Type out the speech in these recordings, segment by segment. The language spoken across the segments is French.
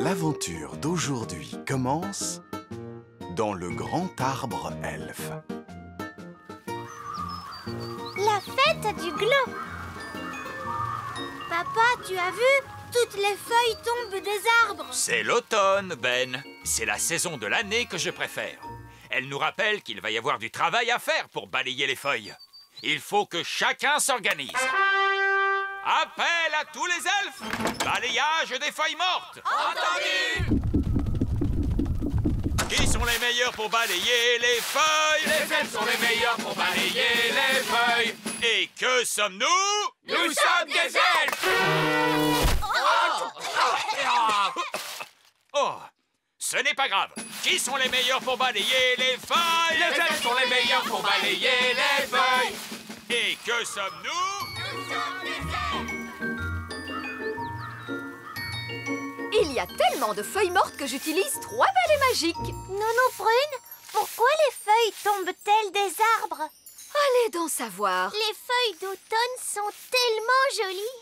L'aventure d'aujourd'hui commence dans le grand arbre elfe. La fête du gland. Papa, tu as vu? Toutes les feuilles tombent des arbres. C'est l'automne, Ben. C'est la saison de l'année que je préfère. Elle nous rappelle qu'il va y avoir du travail à faire pour balayer les feuilles. Il faut que chacun s'organise. Appel à tous les elfes! Balayage des feuilles mortes! Entendu! Qui sont les meilleurs pour balayer les feuilles? Les elfes sont les meilleurs pour balayer les feuilles. Et que sommes-nous? Nous sommes des elfes! Oh, ce n'est pas grave. Qui sont les meilleurs pour balayer les feuilles? Les elfes sont les meilleurs pour balayer les feuilles. Et que sommes-nous? Nous sommes des elfes! Il y a tellement de feuilles mortes que j'utilise 3 balais magiques. Nounou Prune, pourquoi les feuilles tombent-elles des arbres? Allez donc savoir. Les feuilles d'automne sont tellement jolies.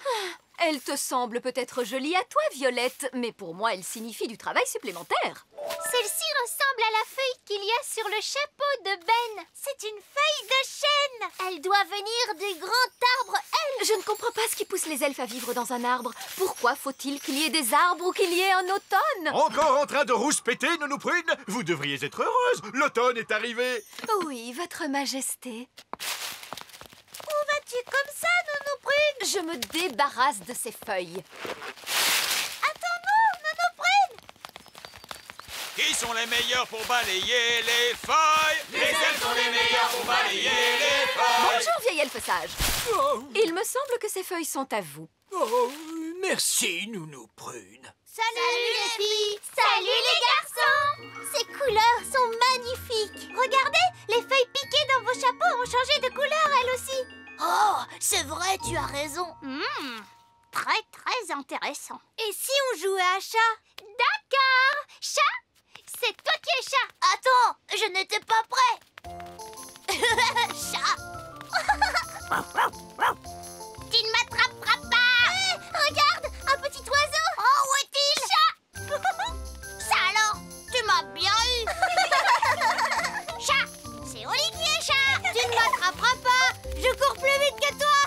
Elles te semblent peut-être jolies à toi, Violette, mais pour moi, elles signifient du travail supplémentaire. Celle-ci ressemble à la feuille qu'il y a sur le chapeau de Ben. C'est une feuille de chêne. Elle doit venir du grand arbre elfe. Je ne comprends pas ce qui pousse les elfes à vivre dans un arbre. Pourquoi faut-il qu'il y ait des arbres ou qu'il y ait un automne? Encore en train de rouspéter, Nounou Prune? Vous devriez être heureuse. L'automne est arrivé. Oui, votre majesté. Où vas-tu comme ça, Nounou Prune? Je me débarrasse de ces feuilles. Attends-nous, Nounou Prune. Qui sont les meilleurs pour balayer les feuilles? Les elfes sont les meilleurs pour balayer les feuilles. Bonjour, vieil elfe sage. Il me semble que ces feuilles sont à vous. Oh, merci, Nounou Prune. Salut les filles. Salut les garçons. Ces couleurs sont magnifiques. Regardez, les feuilles piquées dans vos chapeaux ont changé de couleur elles aussi. Oh, c'est vrai, tu as raison. Très, très intéressant. Et si on jouait à chat? D'accord. Chat, c'est toi qui es chat. Attends, je n'étais pas prêt. Chat. Tu ne m'attraperas pas. Hé, regarde, un petit oiseau. Oh, où est-il? Chat. Ça alors, tu m'as bien eu. Chat, c'est Olivier, chat. Tu ne m'attraperas pas. Je cours plus vite que toi.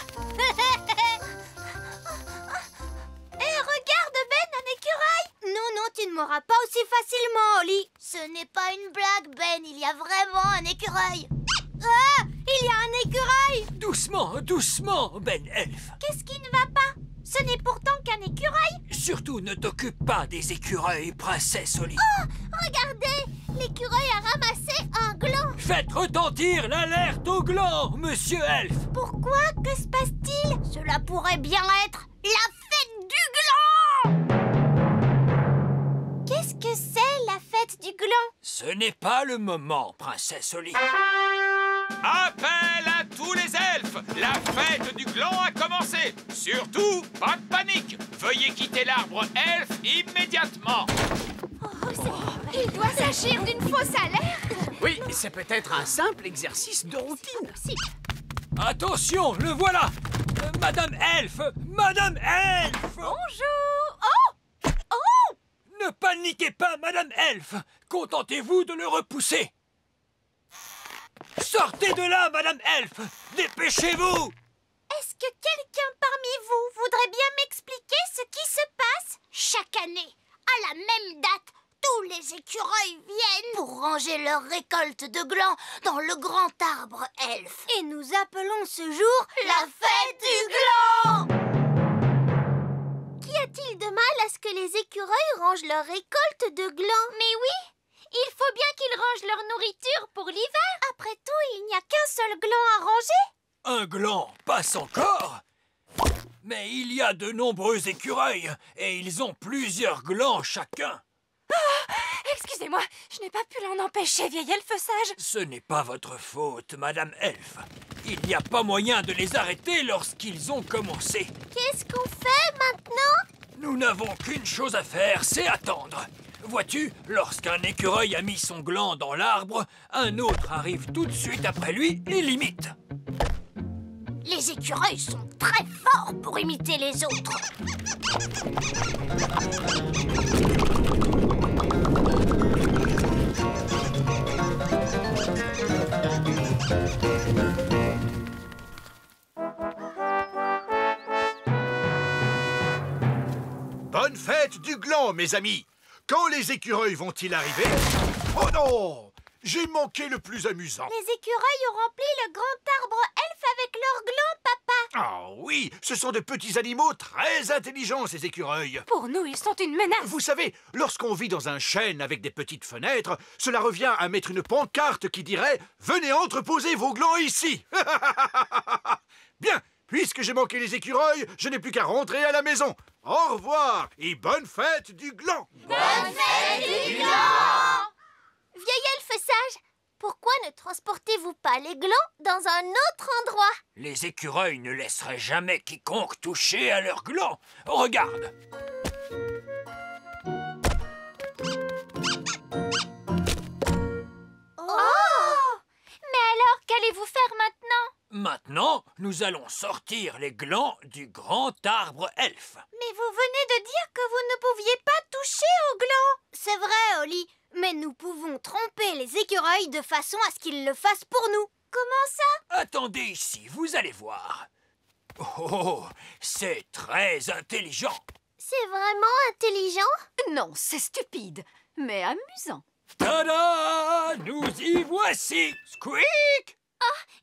Hé, regarde, Ben, un écureuil. Non, tu ne m'auras pas aussi facilement, Oli. Ce n'est pas une blague, Ben. Il y a vraiment un écureuil. Ah, il y a un écureuil. Doucement, doucement, Ben Elfe. Qu'est-ce qui ne va pas? Ce n'est pourtant qu'un écureuil. Surtout ne t'occupe pas des écureuils, princesse Oli. Oh, regardez, l'écureuil a ramassé un gland. Faites retentir l'alerte au gland, monsieur Elfe. Pourquoi? Que se passe-t-il? Cela pourrait bien être la fête du gland. Qu'est-ce que c'est, la fête du gland? Ce n'est pas le moment, princesse Oli. Appel à tous les elfes! La fête du gland a commencé! Surtout, pas de panique! Veuillez quitter l'arbre elfe immédiatement! Il doit s'agir d'une fausse alerte. Oui, c'est peut-être un simple exercice de routine. Attention, le voilà. Madame Elfe, Madame Elfe. Bonjour. Ne paniquez pas, Madame Elfe. Contentez-vous de le repousser. Sortez de là, Madame Elfe. Dépêchez-vous. Est-ce que quelqu'un parmi vous voudrait bien m'expliquer ce qui se passe? Chaque année, à la même date, tous les écureuils viennent pour ranger leur récolte de glands dans le grand arbre elfe. Et nous appelons ce jour la fête du gland. Qu'y a-t-il de mal à ce que les écureuils rangent leur récolte de glands? Mais oui, il faut bien qu'ils rangent leur nourriture pour l'hiver. Après tout, il n'y a qu'un seul gland à ranger. Un gland passe encore. Mais il y a de nombreux écureuils et ils ont plusieurs glands chacun. Excusez-moi, je n'ai pas pu l'en empêcher, vieil elfe sage. Ce n'est pas votre faute, Madame Elfe. Il n'y a pas moyen de les arrêter lorsqu'ils ont commencé. Qu'est-ce qu'on fait maintenant? Nous n'avons qu'une chose à faire, c'est attendre. Vois-tu, lorsqu'un écureuil a mis son gland dans l'arbre, un autre arrive tout de suite après lui et l'imite. Les écureuils sont très forts pour imiter les autres. fête du gland, mes amis. Quand les écureuils vont-ils arriver? Oh non! J'ai manqué le plus amusant. Les écureuils ont rempli le grand arbre elfe avec leurs glands, papa. Ah oui, ce sont de petits animaux très intelligents, ces écureuils. Pour nous, ils sont une menace. Vous savez, lorsqu'on vit dans un chêne avec des petites fenêtres, cela revient à mettre une pancarte qui dirait « Venez entreposer vos glands ici !» Bien, puisque j'ai manqué les écureuils, je n'ai plus qu'à rentrer à la maison. Au revoir et bonne fête du gland. Bonne fête du gland! Vieil elfe sage, pourquoi ne transportez-vous pas les glands dans un autre endroit? Les écureuils ne laisseraient jamais quiconque toucher à leurs glands. Regarde. Oh! Mais alors, qu'allez-vous faire maintenant? Maintenant, nous allons sortir les glands du grand arbre elfe. Mais vous venez de dire que vous ne pouviez pas toucher aux glands. C'est vrai, Oli, mais nous pouvons tromper les écureuils de façon à ce qu'ils le fassent pour nous. Comment ça? Attendez ici, vous allez voir. Oh, c'est très intelligent. C'est vraiment intelligent? Non, c'est stupide, mais amusant. Tada! Nous y voici! Squeak!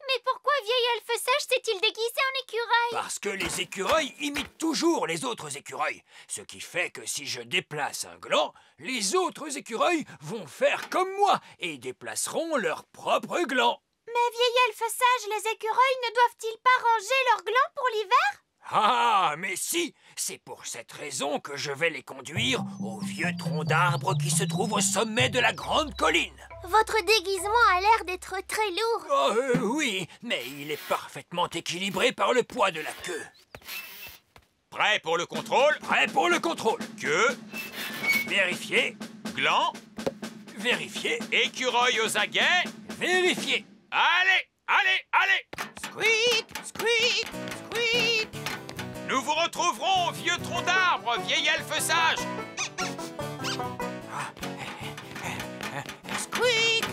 Mais pourquoi vieil elfe sage s'est-il déguisé en écureuil? Parce que les écureuils imitent toujours les autres écureuils. Ce qui fait que si je déplace un gland, les autres écureuils vont faire comme moi et déplaceront leur propre gland. Mais vieil elfe sage, les écureuils ne doivent-ils pas ranger leurs glands pour l'hiver? Ah, mais si! C'est pour cette raison que je vais les conduire au vieux tronc d'arbre qui se trouve au sommet de la grande colline. Votre déguisement a l'air d'être très lourd. Oh, oui, mais il est parfaitement équilibré par le poids de la queue. Prêt pour le contrôle? Prêt pour le contrôle. Queue, Vérifier, gland, vérifier, écureuil aux aguets. vérifier. Allez, allez, allez! Squeak, squeak, squeak. Nous vous retrouverons au vieux tronc d'arbre, vieil elfe sage. Squeak.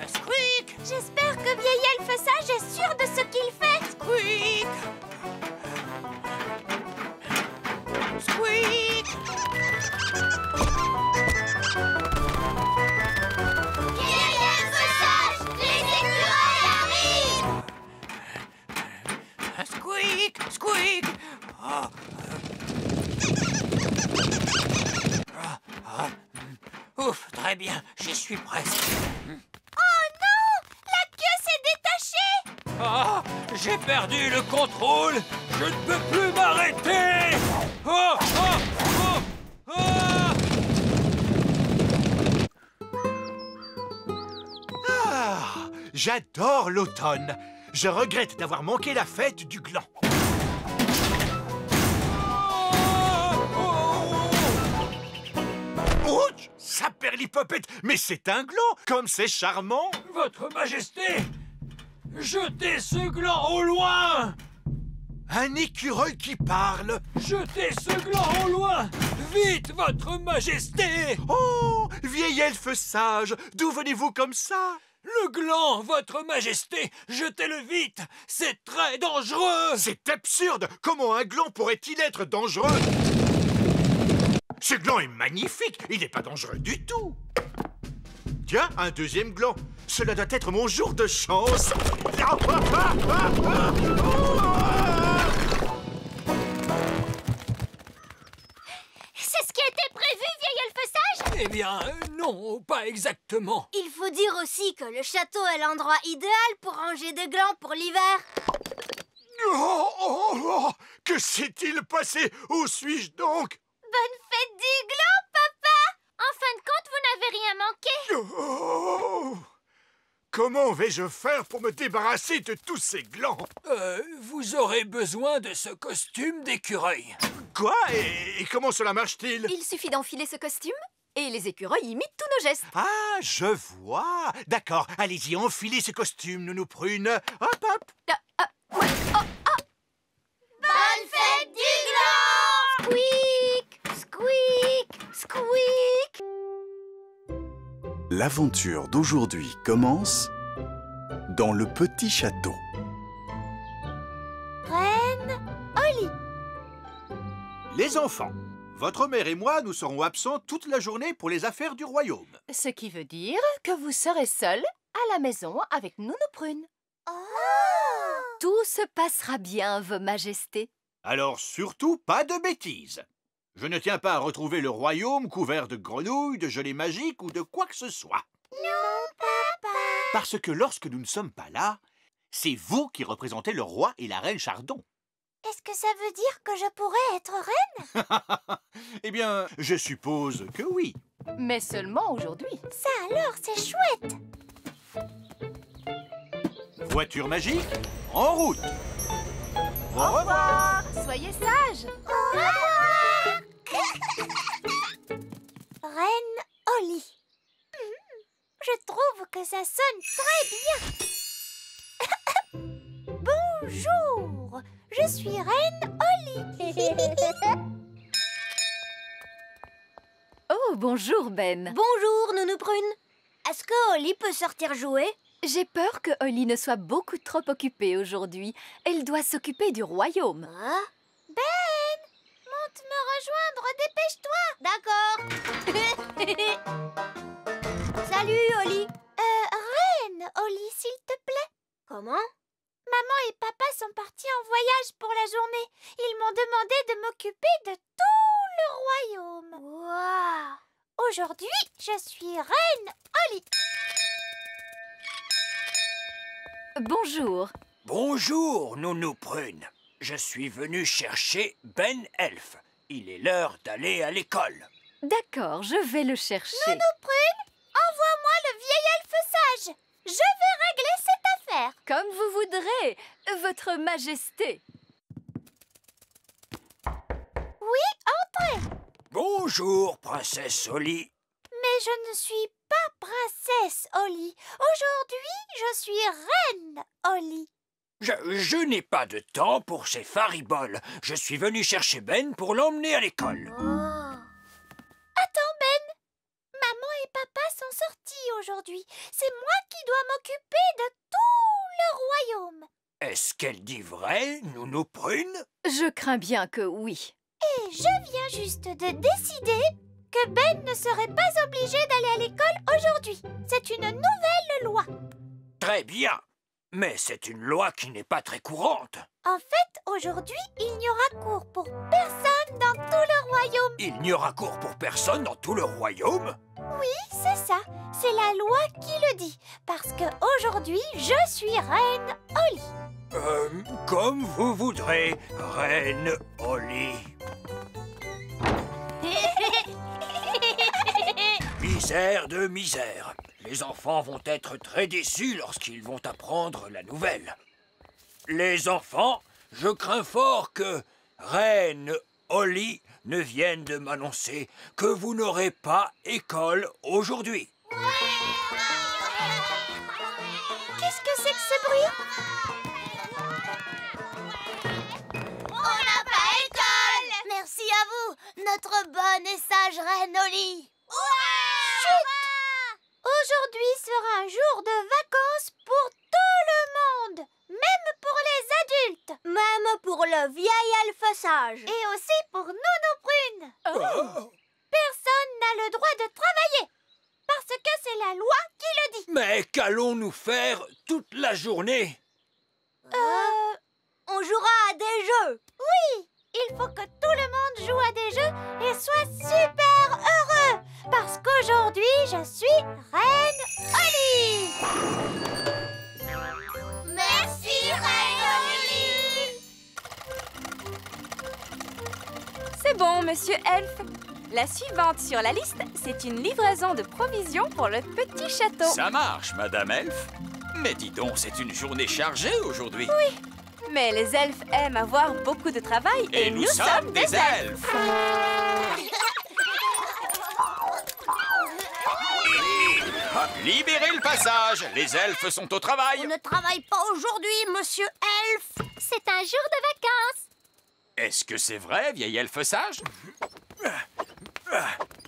Squeak, J'espère que vieil elfe sage est sûr de ce qu'il fait. squeak. Squeak. Vieil elfe sage, les écureuils arrivent. Squeak, squeak. Ouf, très bien, j'y suis presque. Oh non! La queue s'est détachée! Ah, j'ai perdu le contrôle. Je ne peux plus m'arrêter. Oh, oh, oh, oh. Ah, j'adore l'automne. Je regrette d'avoir manqué la fête du gland. Ouch! Saperlipopette, mais c'est un gland, comme c'est charmant. Votre Majesté, jetez ce gland au loin. Un écureuil qui parle. Jetez ce gland au loin. Vite, Votre Majesté. Oh, vieil elfe sage, d'où venez-vous comme ça? Le gland, Votre Majesté, jetez-le vite. C'est très dangereux. C'est absurde. Comment un gland pourrait-il être dangereux? Ce gland est magnifique. Il n'est pas dangereux du tout. Tiens, un deuxième gland. Cela doit être mon jour de chance. C'est ce qui était prévu, vieil elfe sage? Eh bien, non, pas exactement. Il faut dire aussi que le château est l'endroit idéal pour ranger des glands pour l'hiver. Oh, oh, oh, que s'est-il passé? Où suis-je donc? Bonne fête du gland, papa! En fin de compte, vous n'avez rien manqué. Oh, comment vais-je faire pour me débarrasser de tous ces glands? Vous aurez besoin de ce costume d'écureuil. Quoi? Et comment cela marche-t-il? Il suffit d'enfiler ce costume et les écureuils imitent tous nos gestes. Ah, je vois. D'accord, allez-y, enfilez ce costume, Nounou Prune. Hop, hop. Bonne fête du gland! Squeak! Squeak! Squeak! L'aventure d'aujourd'hui commence dans le petit château. Reine Oli. Les Les enfants, votre mère et moi, nous serons absents toute la journée pour les affaires du royaume. Ce qui veut dire que vous serez seul à la maison avec Nounou Prune. Oh! Tout se passera bien, Vos Majestés. Alors surtout, pas de bêtises. Je ne tiens pas à retrouver le royaume couvert de grenouilles, de gelées magiques ou de quoi que ce soit. Non, papa. Parce que lorsque nous ne sommes pas là, c'est vous qui représentez le roi et la reine Chardon. Est-ce que ça veut dire que je pourrais être reine? Eh bien, je suppose que oui. Mais seulement aujourd'hui. Ça alors, c'est chouette. Voiture magique, en route. Au Au revoir. revoir. Soyez sages. Au revoir. Reine Holly. Je trouve que ça sonne très bien. Bonjour, je suis Reine Holly. Oh, bonjour, Ben. Bonjour, Nounou Prune. Est-ce que Holly peut sortir jouer? J'ai peur que Holly ne soit beaucoup trop occupée aujourd'hui. Elle doit s'occuper du royaume. Ah? Ben, monte me rejoindre, dépêche-toi. D'accord. Salut, Holly. Reine, Holly, s'il te plaît. Comment? Maman et papa sont partis en voyage pour la journée. Ils m'ont demandé de m'occuper de tout le royaume. Wow. Aujourd'hui, je suis Reine Holly. Bonjour. Bonjour, Nounou Prune. Je suis venu chercher Ben Elf. Il est l'heure d'aller à l'école. D'accord, je vais le chercher. Nounou Prune, envoie-moi le vieil elfe sage. Je vais régler cette affaire. Comme vous voudrez, Votre Majesté. Oui, entrez. Bonjour, princesse Holly. Mais je ne suis pas princesse Holly. Aujourd'hui, je suis Reine Holly. Je n'ai pas de temps pour ces fariboles. Je suis venu chercher Ben pour l'emmener à l'école. Attends, Ben. Maman et papa sont sortis aujourd'hui. C'est moi qui dois m'occuper de tout le royaume. Est-ce qu'elle dit vrai, Nounou Prune? Je crains bien que oui. Et je viens juste de décider que Ben ne serait pas obligé d'aller à l'école aujourd'hui. C'est une nouvelle loi. Très bien. Mais c'est une loi qui n'est pas très courante. En fait, aujourd'hui, il n'y aura cours pour personne dans tout le royaume. Il n'y aura cours pour personne dans tout le royaume? Oui, c'est ça. C'est la loi qui le dit. Parce que aujourd'hui, je suis Reine Holly. Comme vous voudrez, Reine Holly. Misère de misère. Les enfants vont être très déçus lorsqu'ils vont apprendre la nouvelle. Les enfants, je crains fort que Reine Holly ne vienne de m'annoncer que vous n'aurez pas école aujourd'hui. Qu'est-ce que c'est que ce bruit? On n'a pas école! Merci à vous, notre bonne et sage Reine Holly. Chut! Aujourd'hui sera un jour de vacances pour tout le monde, même pour les adultes. Même pour le vieil elfe sage. Et aussi pour Nounou Prune. Personne n'a le droit de travailler, parce que c'est la loi qui le dit. Mais qu'allons-nous faire toute la journée? On jouera à des jeux. Oui, il faut que tout le monde joue à des jeux et soit super heureux. Parce qu'aujourd'hui, je suis Reine Holly. Merci, Reine Holly. C'est bon, monsieur Elf. La suivante sur la liste, c'est une livraison de provisions pour le petit château. Ça marche, Madame Elf. Mais dis donc, c'est une journée chargée aujourd'hui. Oui, mais les elfes aiment avoir beaucoup de travail Et nous sommes des elfes. Libérez le passage. Les elfes sont au travail. On ne travaille pas aujourd'hui, monsieur Elf. C'est un jour de vacances. Est-ce que c'est vrai, vieil elfe sage?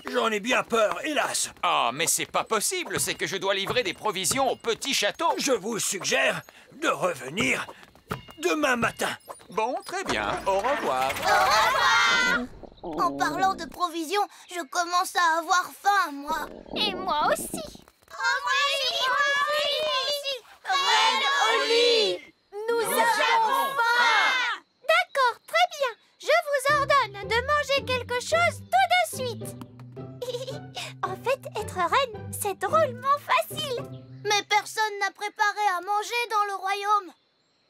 J'en ai bien peur, hélas. Ah, mais c'est pas possible, c'est que je dois livrer des provisions au petit château. Je vous suggère de revenir demain matin. Bon, très bien. Au revoir. Au revoir. En parlant de provisions, je commence à avoir faim, moi. Et moi aussi. Oh, moi aussi. Reine Holly, Nous avons faim. D'accord, très bien. Je vous ordonne de manger quelque chose tout de suite. En fait, être reine, c'est drôlement facile. Mais personne n'a préparé à manger dans le royaume,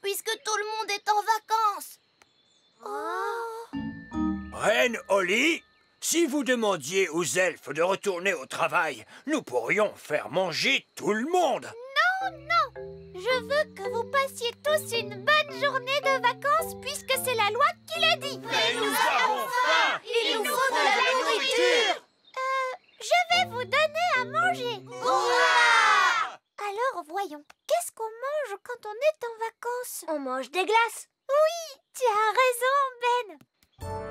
puisque tout le monde est en vacances. Oh. Reine Holly, si vous demandiez aux elfes de retourner au travail, nous pourrions faire manger tout le monde. Non, je veux que vous passiez tous une bonne journée de vacances, puisque c'est la loi qui le dit. mais nous avons faim. Il nous faut de la nourriture. Je vais vous donner à manger. Hurrah! Alors, voyons, qu'est-ce qu'on mange quand on est en vacances? On mange des glaces. Oui, tu as raison, Ben.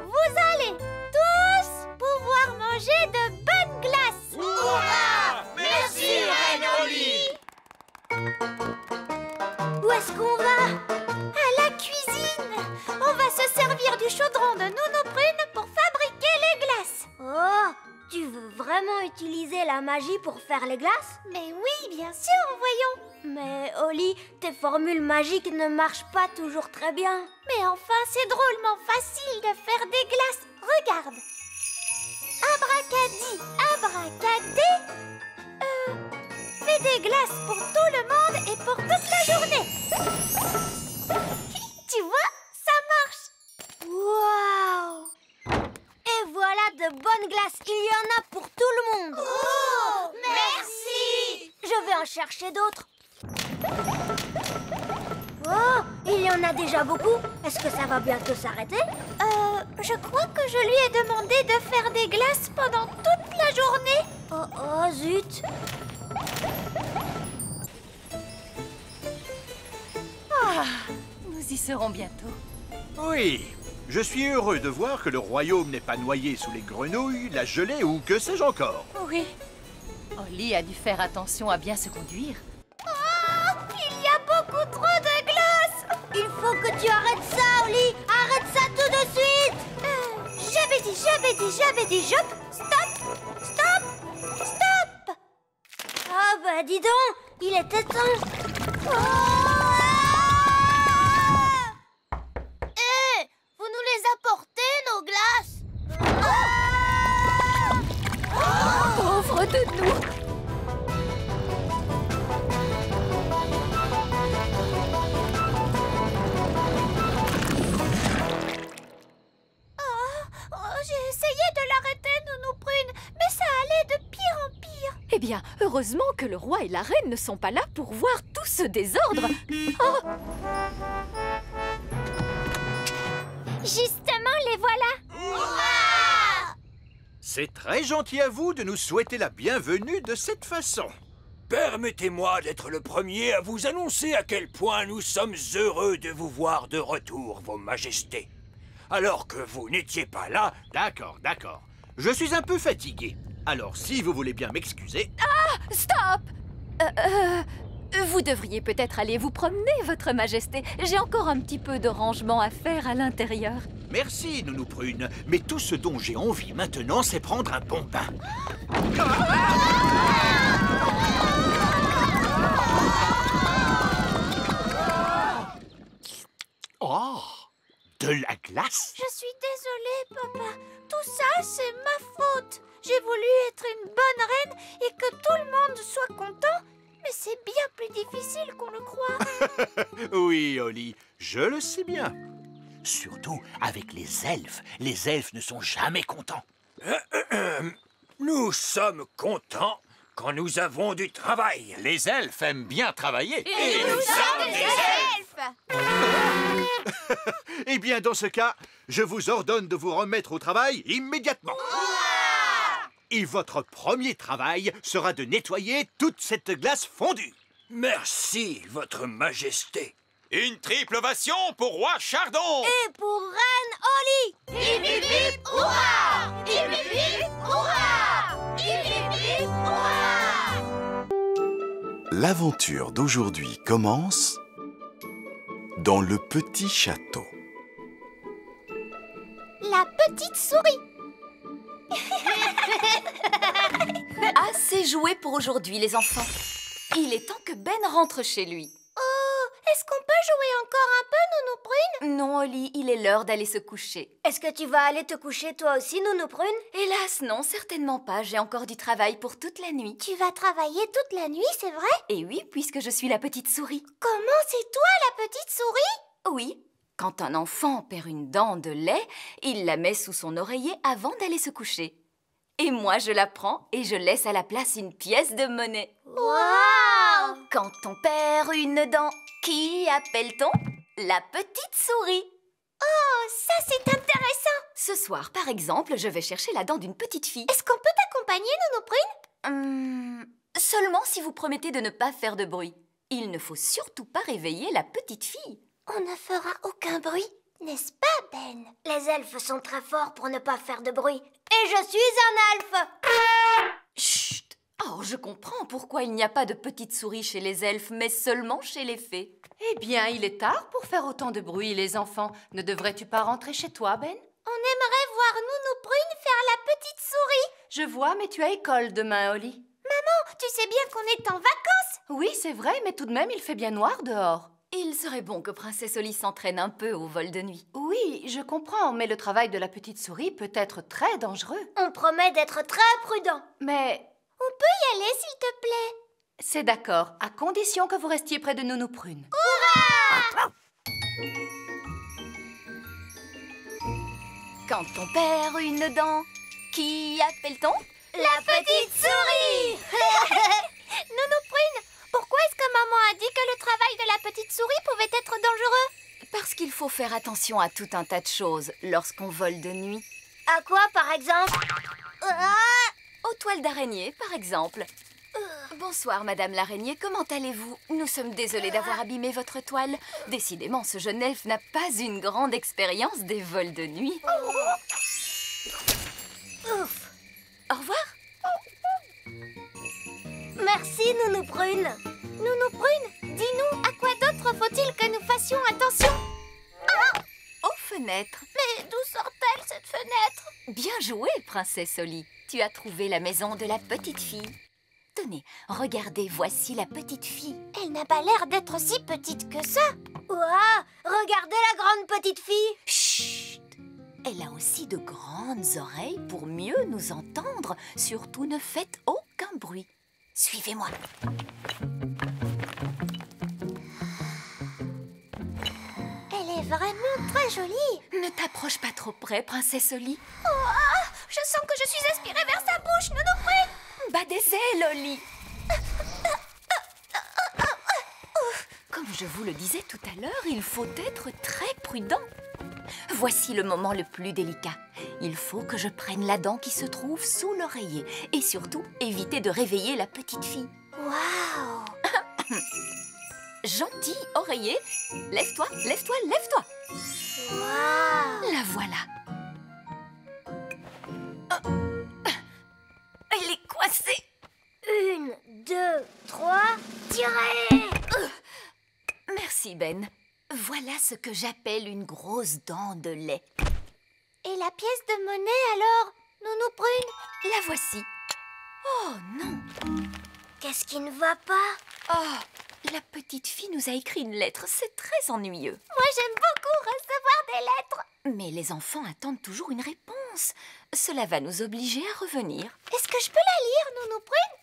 Vous allez tous pouvoir manger de bonnes glaces. Hurrah! Merci, Reine Holly. Où est-ce qu'on va? À la cuisine. On va se servir du chaudron de Nounou Prune pour fabriquer les glaces. Oh, tu veux vraiment utiliser la magie pour faire les glaces? Mais oui, bien sûr, voyons. Mais Holly, tes formules magiques ne marchent pas toujours très bien. Mais enfin, c'est drôlement facile de faire des glaces. Regarde. Abracadi, abracadé. Fais des glaces pour tout le monde et pour toute la journée. Tu vois, ça marche. Waouh! Et voilà de bonnes glaces. Il y en a pour tout le monde. Oh, merci. Je vais en chercher d'autres. Oh, il y en a déjà beaucoup. Est-ce que ça va bientôt s'arrêter? Je crois que je lui ai demandé de faire des glaces pendant toute la journée. Oh, zut. Nous y serons bientôt. Oui, je suis heureux de voir que le royaume n'est pas noyé sous les grenouilles, la gelée ou que sais-je encore. Oui. Holly a dû faire attention à bien se conduire. Oh, il y a beaucoup trop de glace. Il faut que tu arrêtes ça, Holly. Arrête ça tout de suite. J'avais dit, stop. Ah bah dis donc, il était temps. Vous nous les apportez, nos glaces? Pauvre de nous. J'ai essayé de l'arrêter, Nounou Prune, mais ça allait de pire en pire. Eh bien, heureusement que le roi et la reine ne sont pas là pour voir tout ce désordre. Oh, Justement, les voilà. Hurrah! C'est très gentil à vous de nous souhaiter la bienvenue de cette façon. Permettez-moi d'être le premier à vous annoncer à quel point nous sommes heureux de vous voir de retour, Vos Majestés. Alors que vous n'étiez pas là... D'accord. Je suis un peu fatigué. Alors, si vous voulez bien m'excuser... stop. Vous devriez peut-être aller vous promener, Votre Majesté. J'ai encore un petit peu de rangement à faire à l'intérieur. Merci, Nounou Prune. Mais tout ce dont j'ai envie maintenant, c'est prendre un bon bain. Oh, de la glace? Je suis désolée, papa. Tout ça, c'est ma faute. J'ai voulu être une bonne reine et que tout le monde soit content. Mais c'est bien plus difficile qu'on le croit. Oui, Holly, je le sais bien. Surtout avec les elfes. Les elfes ne sont jamais contents. Nous sommes contents quand nous avons du travail. Les elfes aiment bien travailler. Et nous sommes des elfes. Eh bien, dans ce cas, je vous ordonne de vous remettre au travail immédiatement. Et votre premier travail sera de nettoyer toute cette glace fondue. Merci, Votre Majesté. Une triple ovation pour Roi Chardon. Et pour Reine Holly. Hip hip hip, hurrah! Hip hip hip, hurrah! Hip hip hip, hurrah! L'aventure d'aujourd'hui commence dans le petit château. La petite souris. joué pour aujourd'hui, les enfants. Il est temps que Ben rentre chez lui. Oh, est-ce qu'on peut jouer encore un peu, Nounou Prune? Non, Oli, il est l'heure d'aller se coucher. Est-ce que tu vas aller te coucher toi aussi, Nounou Prune? Hélas, non, certainement pas. J'ai encore du travail pour toute la nuit. Tu vas travailler toute la nuit, c'est vrai? Et oui, puisque je suis la petite souris. Comment c'est toi, la petite souris? Oui. Quand un enfant perd une dent de lait, il la met sous son oreiller avant d'aller se coucher. Et moi, je la prends et je laisse à la place une pièce de monnaie. Waouh! Quand on perd une dent, qui appelle-t-on? La petite souris. Oh, ça c'est intéressant! Ce soir, par exemple, je vais chercher la dent d'une petite fille. Est-ce qu'on peut t'accompagner, Nounou Prune? Seulement si vous promettez de ne pas faire de bruit. Il ne faut surtout pas réveiller la petite fille. On ne fera aucun bruit, n'est-ce pas, Ben? Les elfes sont très forts pour ne pas faire de bruit. Et je suis un elfe! Chut! Oh, je comprends pourquoi il n'y a pas de petites souris chez les elfes, mais seulement chez les fées. Eh bien, il est tard pour faire autant de bruit, les enfants. Ne devrais-tu pas rentrer chez toi, Ben? On aimerait voir Nounou Prune faire la petite souris. Je vois, mais tu as école demain, Oli. Maman, tu sais bien qu'on est en vacances. Oui, c'est vrai, mais tout de même, il fait bien noir dehors. Il serait bon que Princesse Oli s'entraîne un peu au vol de nuit. Oui, je comprends, mais le travail de la petite souris peut être très dangereux. On promet d'être très prudent. Mais... On peut y aller, s'il te plaît? C'est d'accord, à condition que vous restiez près de Nounou Prune. Hurrah! Quand on perd une dent, qui appelle-t-on? La petite souris! Nounou Prune, pourquoi est-ce que maman a dit que le travail de la petite souris pouvait être dangereux? Parce qu'il faut faire attention à tout un tas de choses lorsqu'on vole de nuit. À quoi, par exemple? Aux toiles d'araignée, par exemple. Bonsoir, Madame l'araignée, comment allez-vous? Nous sommes désolés d'avoir abîmé votre toile. Décidément, ce jeune elfe n'a pas une grande expérience des vols de nuit. Ouf. Au revoir. Merci, Nounou Prune. Nounou Prune, dis-nous, à quoi d'autre faut-il que nous fassions attention? Aux fenêtres. Mais d'où sort-elle, cette fenêtre? Bien joué, Princesse Oli. Tu as trouvé la maison de la petite fille. Tenez, regardez, voici la petite fille. Elle n'a pas l'air d'être si petite que ça. Ouah, regardez la grande petite fille. Chut! Elle a aussi de grandes oreilles pour mieux nous entendre. Surtout, ne faites aucun bruit. Suivez-moi. Elle est vraiment très jolie. Ne t'approche pas trop près, Princesse Oli. Oh, je sens que je suis aspirée vers sa bouche, Nounou Prune. Bas des ailes, Oli. Comme je vous le disais tout à l'heure, il faut être très prudent. Voici le moment le plus délicat. Il faut que je prenne la dent qui se trouve sous l'oreiller. Et surtout, éviter de réveiller la petite fille. Waouh! Gentil oreiller, lève-toi, lève-toi, lève-toi. Waouh! La voilà. Elle est coincée. 1, 2, 3, tirez! Merci, Ben. Voilà ce que j'appelle une grosse dent de lait. Et la pièce de monnaie, alors, Nounou Prune? La voici. Oh non! Qu'est-ce qui ne va pas? Oh, la petite fille nous a écrit une lettre. C'est très ennuyeux. Moi, j'aime beaucoup recevoir des lettres. Mais les enfants attendent toujours une réponse. Cela va nous obliger à revenir. Est-ce que je peux la lire, Nounou Prune?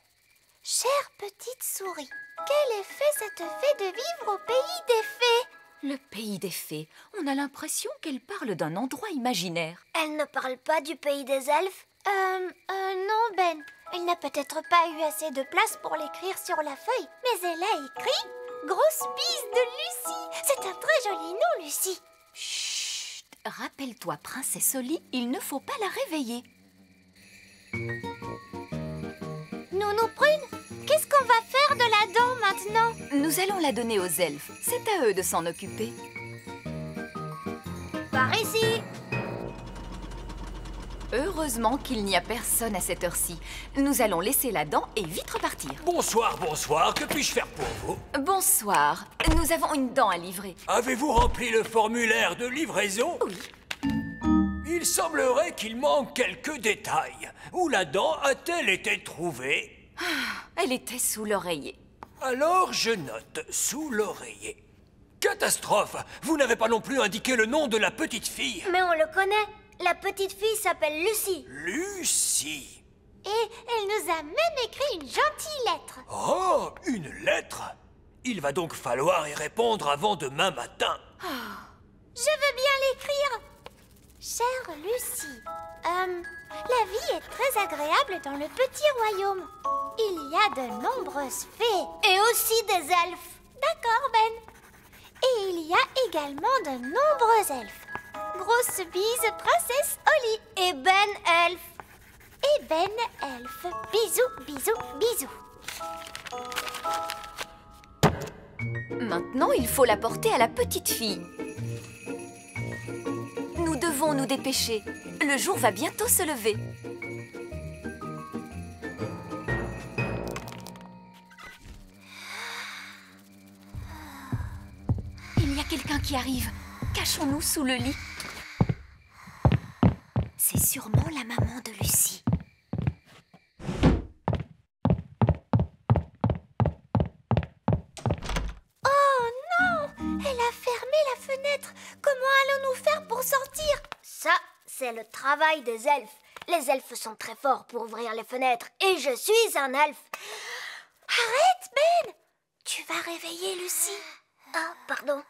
Chère petite souris, quel effet ça te fait de vivre au pays des fées? Le pays des fées. On a l'impression qu'elle parle d'un endroit imaginaire. Elle ne parle pas du pays des elfes? Non, Ben. Elle n'a peut-être pas eu assez de place pour l'écrire sur la feuille, mais elle a écrit « Grosse bise de Lucie ». C'est un très joli nom, Lucie. Chut! Rappelle-toi, Princesse Oli, il ne faut pas la réveiller. Nounou Prune, qu'est-ce qu'on va faire de la dent maintenant? Nous allons la donner aux elfes. C'est à eux de s'en occuper. Par ici. Heureusement qu'il n'y a personne à cette heure-ci. Nous allons laisser la dent et vite repartir. Bonsoir, bonsoir. Que puis-je faire pour vous? Bonsoir. Nous avons une dent à livrer. Avez-vous rempli le formulaire de livraison? Oui. Il semblerait qu'il manque quelques détails. Où la dent a-t-elle été trouvée? Elle était sous l'oreiller. Alors je note sous l'oreiller. Catastrophe! Vous n'avez pas non plus indiqué le nom de la petite fille. Mais on le connaît. La petite fille s'appelle Lucie. Lucie. Et elle nous a même écrit une gentille lettre. Oh, une lettre? Il va donc falloir y répondre avant demain matin. Je veux bien l'écrire. Chère Lucie, la vie est très agréable dans le petit royaume. Il y a de nombreuses fées et aussi des elfes. D'accord, Ben. Et il y a également de nombreux elfes. Grosse bise, princesse Holly. Et Ben elfe. Et Ben elfe. Bisous, bisous, bisous. Maintenant, il faut la porter à la petite fille. Nous devons nous dépêcher. Le jour va bientôt se lever. Il y a quelqu'un qui arrive. Cachons-nous sous le lit. C'est sûrement la maman de Lucie. Oh non! Elle a fermé la fenêtre. Comment allons-nous faire pour sortir? Ça, c'est le travail des elfes. Les elfes sont très forts pour ouvrir les fenêtres. Et je suis un elfe. Arrête, Ben! Tu vas réveiller Lucie. Ah, pardon.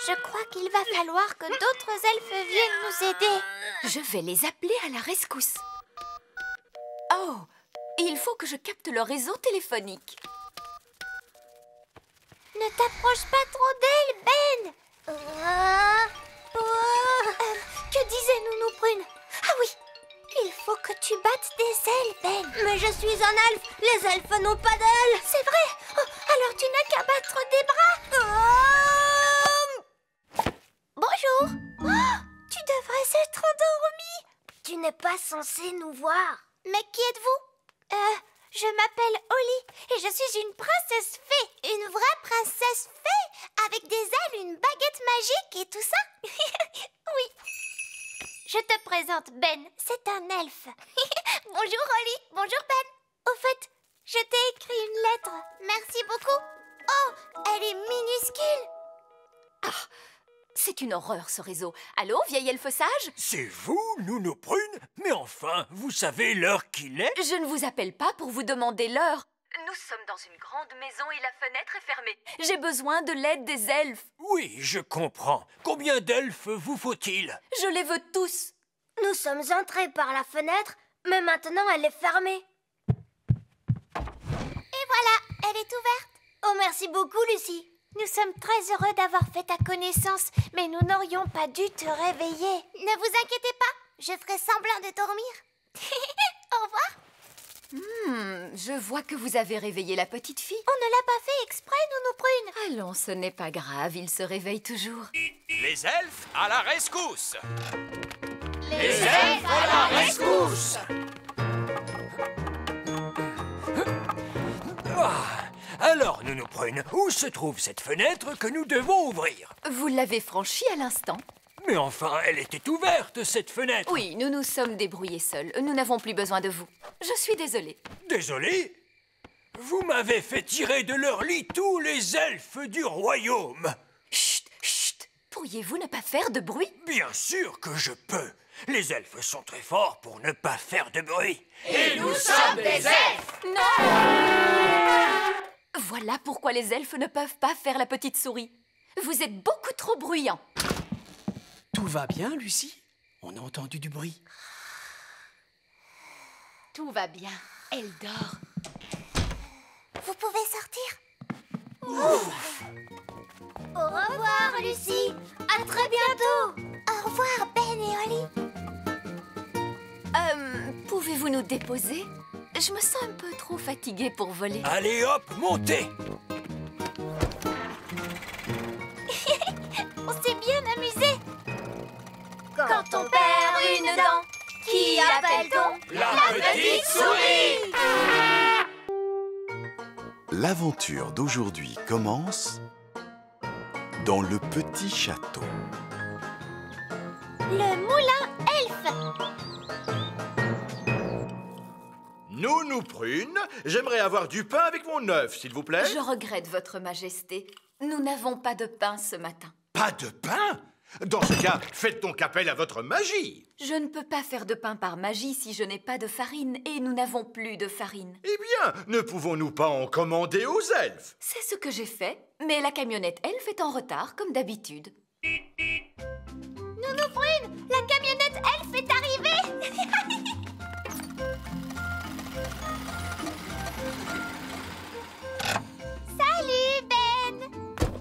Je crois qu'il va falloir que d'autres elfes viennent nous aider. Je vais les appeler à la rescousse. Oh, il faut que je capte leur réseau téléphonique. Ne t'approche pas trop d'elle, Ben. Que disait Nounou Prune? Ah oui, il faut que tu battes des ailes, Ben. Mais je suis un elfe. Les elfes n'ont pas d'ailes. C'est vrai. Oh, alors tu n'as qu'à battre des bras. Bonjour. Oh, tu devrais être endormie. Tu n'es pas censée nous voir. Mais qui êtes-vous? Je m'appelle Holly et je suis une princesse fée. Une vraie princesse fée avec des ailes, une baguette magique et tout ça. Oui. Je te présente Ben, c'est un elfe. Bonjour Holly, bonjour Ben. Au fait, je t'ai écrit une lettre. Merci beaucoup. Oh, elle est minuscule. Ah, c'est une horreur ce réseau. Allô, vieil elfe sage? C'est vous, Nounou Prune? Mais enfin, vous savez l'heure qu'il est? Je ne vous appelle pas pour vous demander l'heure. Nous sommes dans une grande maison et la fenêtre est fermée. J'ai besoin de l'aide des elfes. Oui, je comprends. Combien d'elfes vous faut-il? Je les veux tous. Nous sommes entrés par la fenêtre, mais maintenant elle est fermée. Et voilà, elle est ouverte. Oh, merci beaucoup, Lucie. Nous sommes très heureux d'avoir fait ta connaissance, mais nous n'aurions pas dû te réveiller. Ne vous inquiétez pas, je ferai semblant de dormir. Au revoir. Je vois que vous avez réveillé la petite fille. On ne l'a pas fait exprès, Nounou Prune. Allons, ce n'est pas grave, il se réveille toujours. Les elfes à la rescousse! Les elfes à la rescousse! Alors, Nounou Prune, où se trouve cette fenêtre que nous devons ouvrir? Vous l'avez franchie à l'instant. Mais enfin, elle était ouverte, cette fenêtre. Oui, nous nous sommes débrouillés seuls. Nous n'avons plus besoin de vous. Je suis désolée. Désolé? Vous m'avez fait tirer de leur lit tous les elfes du royaume. Chut, chut. Pourriez-vous ne pas faire de bruit? Bien sûr que je peux. Les elfes sont très forts pour ne pas faire de bruit. Et nous sommes des elfes! Non! Voilà pourquoi les elfes ne peuvent pas faire la petite souris. Vous êtes beaucoup trop bruyants. Tout va bien, Lucie? On a entendu du bruit. Tout va bien. Elle dort. Vous pouvez sortir. Ouf. Au revoir, Lucie. À très bientôt. Au revoir, Ben et Holly. Pouvez-vous nous déposer? Je me sens un peu trop fatiguée pour voler. Allez hop, montez! On s'est bien amusé. Quand on perd une dent, qui appelle-t-on? La petite souris! L'aventure d'aujourd'hui commence dans le petit château. Le moulin elfe. Nounou Prune, j'aimerais avoir du pain avec mon œuf, s'il vous plaît. Je regrette, Votre Majesté. Nous n'avons pas de pain ce matin. Pas de pain? Dans ce cas, faites donc appel à votre magie. Je ne peux pas faire de pain par magie si je n'ai pas de farine, et nous n'avons plus de farine. Eh bien, ne pouvons-nous pas en commander aux elfes? C'est ce que j'ai fait, mais la camionnette elfe est en retard, comme d'habitude. Nounou Prune, la camionnette elfe est arrivée. Salut, Ben.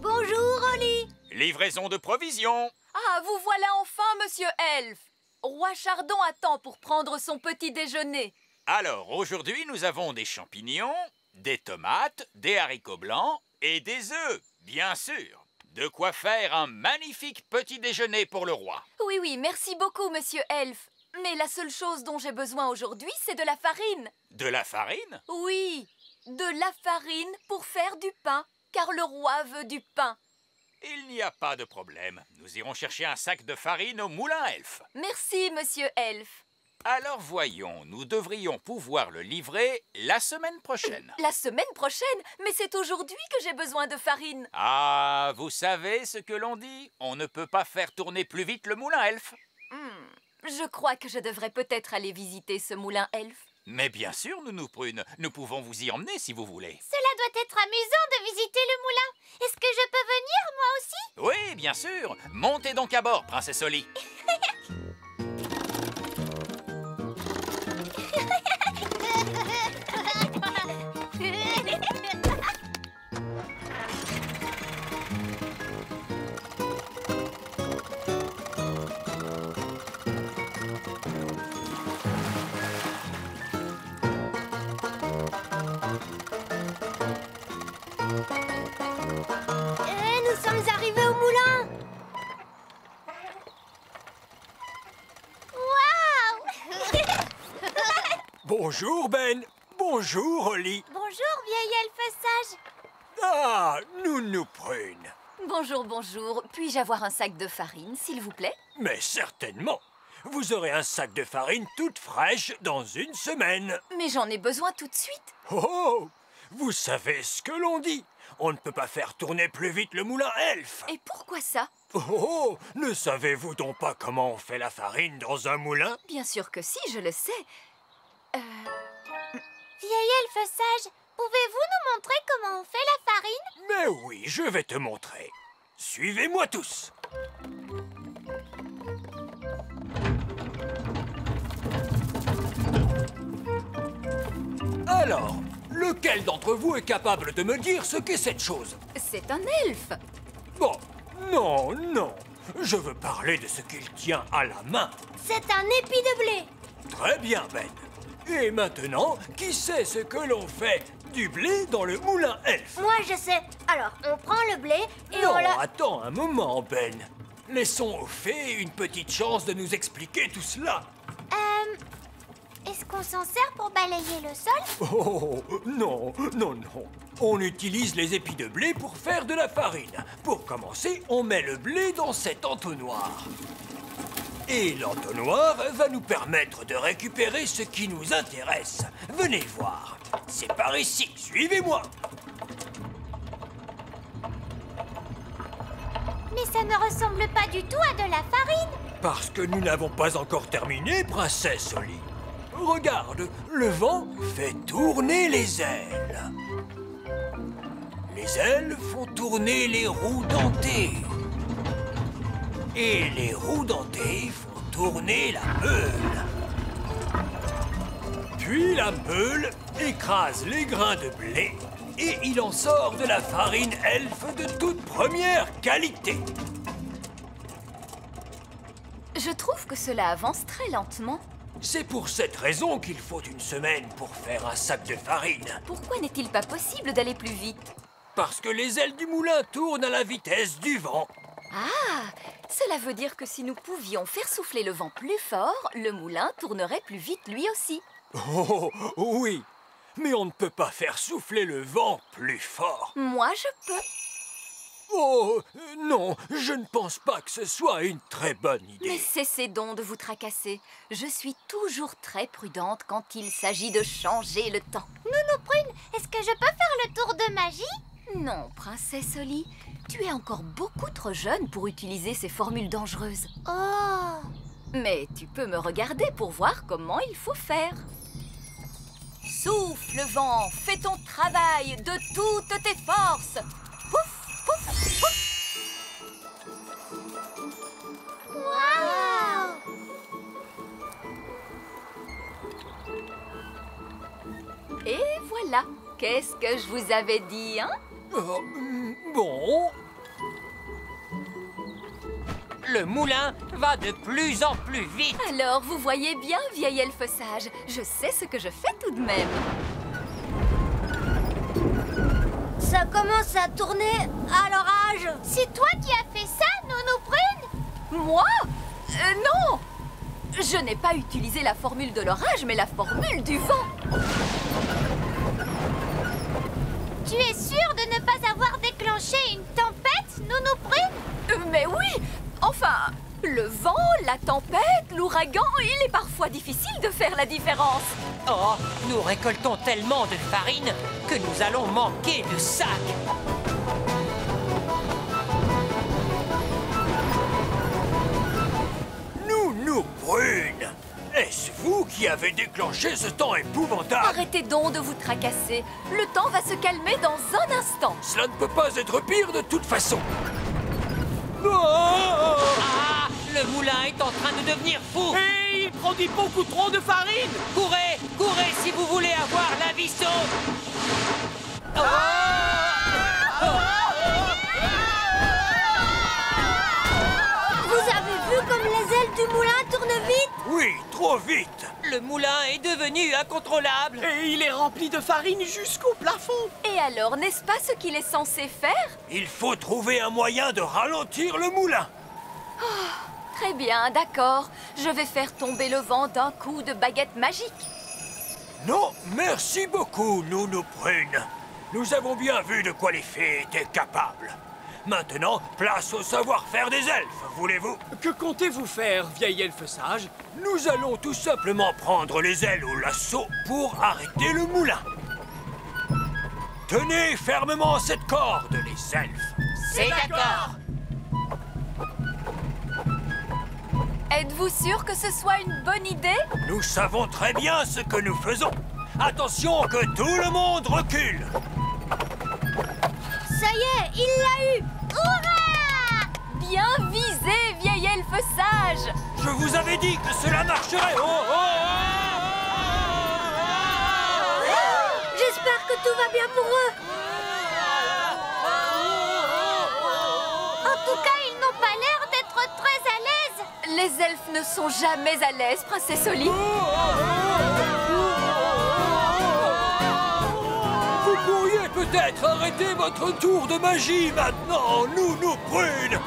Bonjour, Oli. Livraison de provisions. Ah, vous voilà enfin, monsieur Elfe. Roi Chardon attend pour prendre son petit déjeuner. Alors, aujourd'hui, nous avons des champignons, des tomates, des haricots blancs et des œufs, bien sûr. De quoi faire un magnifique petit déjeuner pour le roi. Oui, oui, merci beaucoup, monsieur Elfe. Mais la seule chose dont j'ai besoin aujourd'hui, c'est de la farine. De la farine? Oui, de la farine pour faire du pain, car le roi veut du pain. Il n'y a pas de problème. Nous irons chercher un sac de farine au moulin elfe. Merci, monsieur Elfe. Alors voyons, nous devrions pouvoir le livrer la semaine prochaine. La semaine prochaine? Mais c'est aujourd'hui que j'ai besoin de farine. Ah, vous savez ce que l'on dit? On ne peut pas faire tourner plus vite le moulin elfe. Je crois que je devrais peut-être aller visiter ce moulin elfe. Mais bien sûr, Nounou Prune, nous pouvons vous y emmener si vous voulez. Cela doit être amusant de visiter le moulin. Est-ce que je peux venir, moi aussi? Oui, bien sûr. Montez donc à bord, princesse Oli. Nous sommes arrivés au moulin. Waouh! Bonjour, Ben. Bonjour, Oli. Bonjour, vieille elfe sage. Ah, Nounou Prune. Bonjour, bonjour. Puis-je avoir un sac de farine, s'il vous plaît? Mais certainement. Vous aurez un sac de farine toute fraîche dans une semaine. Mais j'en ai besoin tout de suite. Oh, vous savez ce que l'on dit. On ne peut pas faire tourner plus vite le moulin elfe. Et pourquoi ça? Oh, ne savez-vous donc pas comment on fait la farine dans un moulin? Bien sûr que si, je le sais. Vieille elfe sage, pouvez-vous nous montrer comment on fait la farine? Mais oui, je vais te montrer. Suivez-moi tous. Alors, lequel d'entre vous est capable de me dire ce qu'est cette chose? C'est un elfe. Bon, non, non. Je veux parler de ce qu'il tient à la main. C'est un épi de blé. Très bien, Ben. Et maintenant, qui sait ce que l'on fait du blé dans le moulin elfe? Moi, je sais. Alors, on prend le blé et Non, on la... attends un moment, Ben. Laissons aux fées une petite chance de nous expliquer tout cela. Est-ce qu'on s'en sert pour balayer le sol? Oh, non, non, non. On utilise les épis de blé pour faire de la farine. Pour commencer, on met le blé dans cet entonnoir. Et l'entonnoir va nous permettre de récupérer ce qui nous intéresse. Venez voir. C'est par ici. Suivez-moi. Mais ça ne ressemble pas du tout à de la farine. Parce que nous n'avons pas encore terminé, princesse Oli. Regarde, le vent fait tourner les ailes. Les ailes font tourner les roues dentées. Et les roues dentées font tourner la meule. Puis la meule écrase les grains de blé et il en sort de la farine elfe de toute première qualité. Je trouve que cela avance très lentement. C'est pour cette raison qu'il faut une semaine pour faire un sac de farine. Pourquoi n'est-il pas possible d'aller plus vite? Parce que les ailes du moulin tournent à la vitesse du vent. Ah, cela veut dire que si nous pouvions faire souffler le vent plus fort, le moulin tournerait plus vite lui aussi. Oh, oui, mais on ne peut pas faire souffler le vent plus fort. Moi, je peux. Oh, non, je ne pense pas que ce soit une très bonne idée. Mais cessez donc de vous tracasser. Je suis toujours très prudente quand il s'agit de changer le temps. Nounou Prune, est-ce que je peux faire le tour de magie? Non, princesse Oli, tu es encore beaucoup trop jeune pour utiliser ces formules dangereuses. Oh! Mais tu peux me regarder pour voir comment il faut faire. Souffle, vent, fais ton travail de toutes tes forces. Pouf, pouf, pouf. Waouh! Et voilà. Qu'est-ce que je vous avais dit, hein? Bon. Le moulin va de plus en plus vite. Alors, vous voyez bien, vieil elfe sage, je sais ce que je fais tout de même. Ça commence à tourner à l'orage. C'est toi qui as fait ça, Nounou Prune? Moi? Non! Je n'ai pas utilisé la formule de l'orage, mais la formule du vent. Tu es sûre de ne pas avoir déclenché une tempête, Nounou Prune? Mais oui! Enfin, le vent, la tempête, l'ouragan, il est parfois difficile de faire la différence. Oh, nous récoltons tellement de farine que nous allons manquer de sacs. Nounou Prune, est-ce vous qui avez déclenché ce temps épouvantable? Arrêtez donc de vous tracasser. Le temps va se calmer dans un instant. Cela ne peut pas être pire de toute façon. Ah, le moulin est en train de devenir fou. Et il produit beaucoup trop de farine. Courez, courez si vous voulez avoir la vie sauve. Vous avez vu comme les ailes du moulin tournent vite? Oui, trop vite. Le moulin est devenu incontrôlable. Et il est rempli de farine jusqu'au plafond. Et alors, n'est-ce pas ce qu'il est censé faire? Il faut trouver un moyen de ralentir le moulin. Très bien, d'accord. Je vais faire tomber le vent d'un coup de baguette magique. Non, merci beaucoup, Nounou Prune. Nous avons bien vu de quoi les fées étaient capables. Maintenant, place au savoir-faire des elfes, voulez-vous? Que comptez-vous faire, vieil elfe sage? Nous allons tout simplement prendre les ailes au lasso pour arrêter le moulin. Tenez fermement cette corde, les elfes. C'est d'accord. Êtes-vous sûr que ce soit une bonne idée? Nous savons très bien ce que nous faisons. Attention que tout le monde recule. Ça y est, il l'a eu. Hurrah! Bien visé, vieil elfe sage. Je vous avais dit que cela marcherait. J'espère que tout va bien pour eux. En tout cas, ils n'ont pas l'air d'être très à l'aise. Les elfes ne sont jamais à l'aise, princesse Oli. Vous pourriez peut-être arrêter votre tour de magie maintenant, Nounou Prune.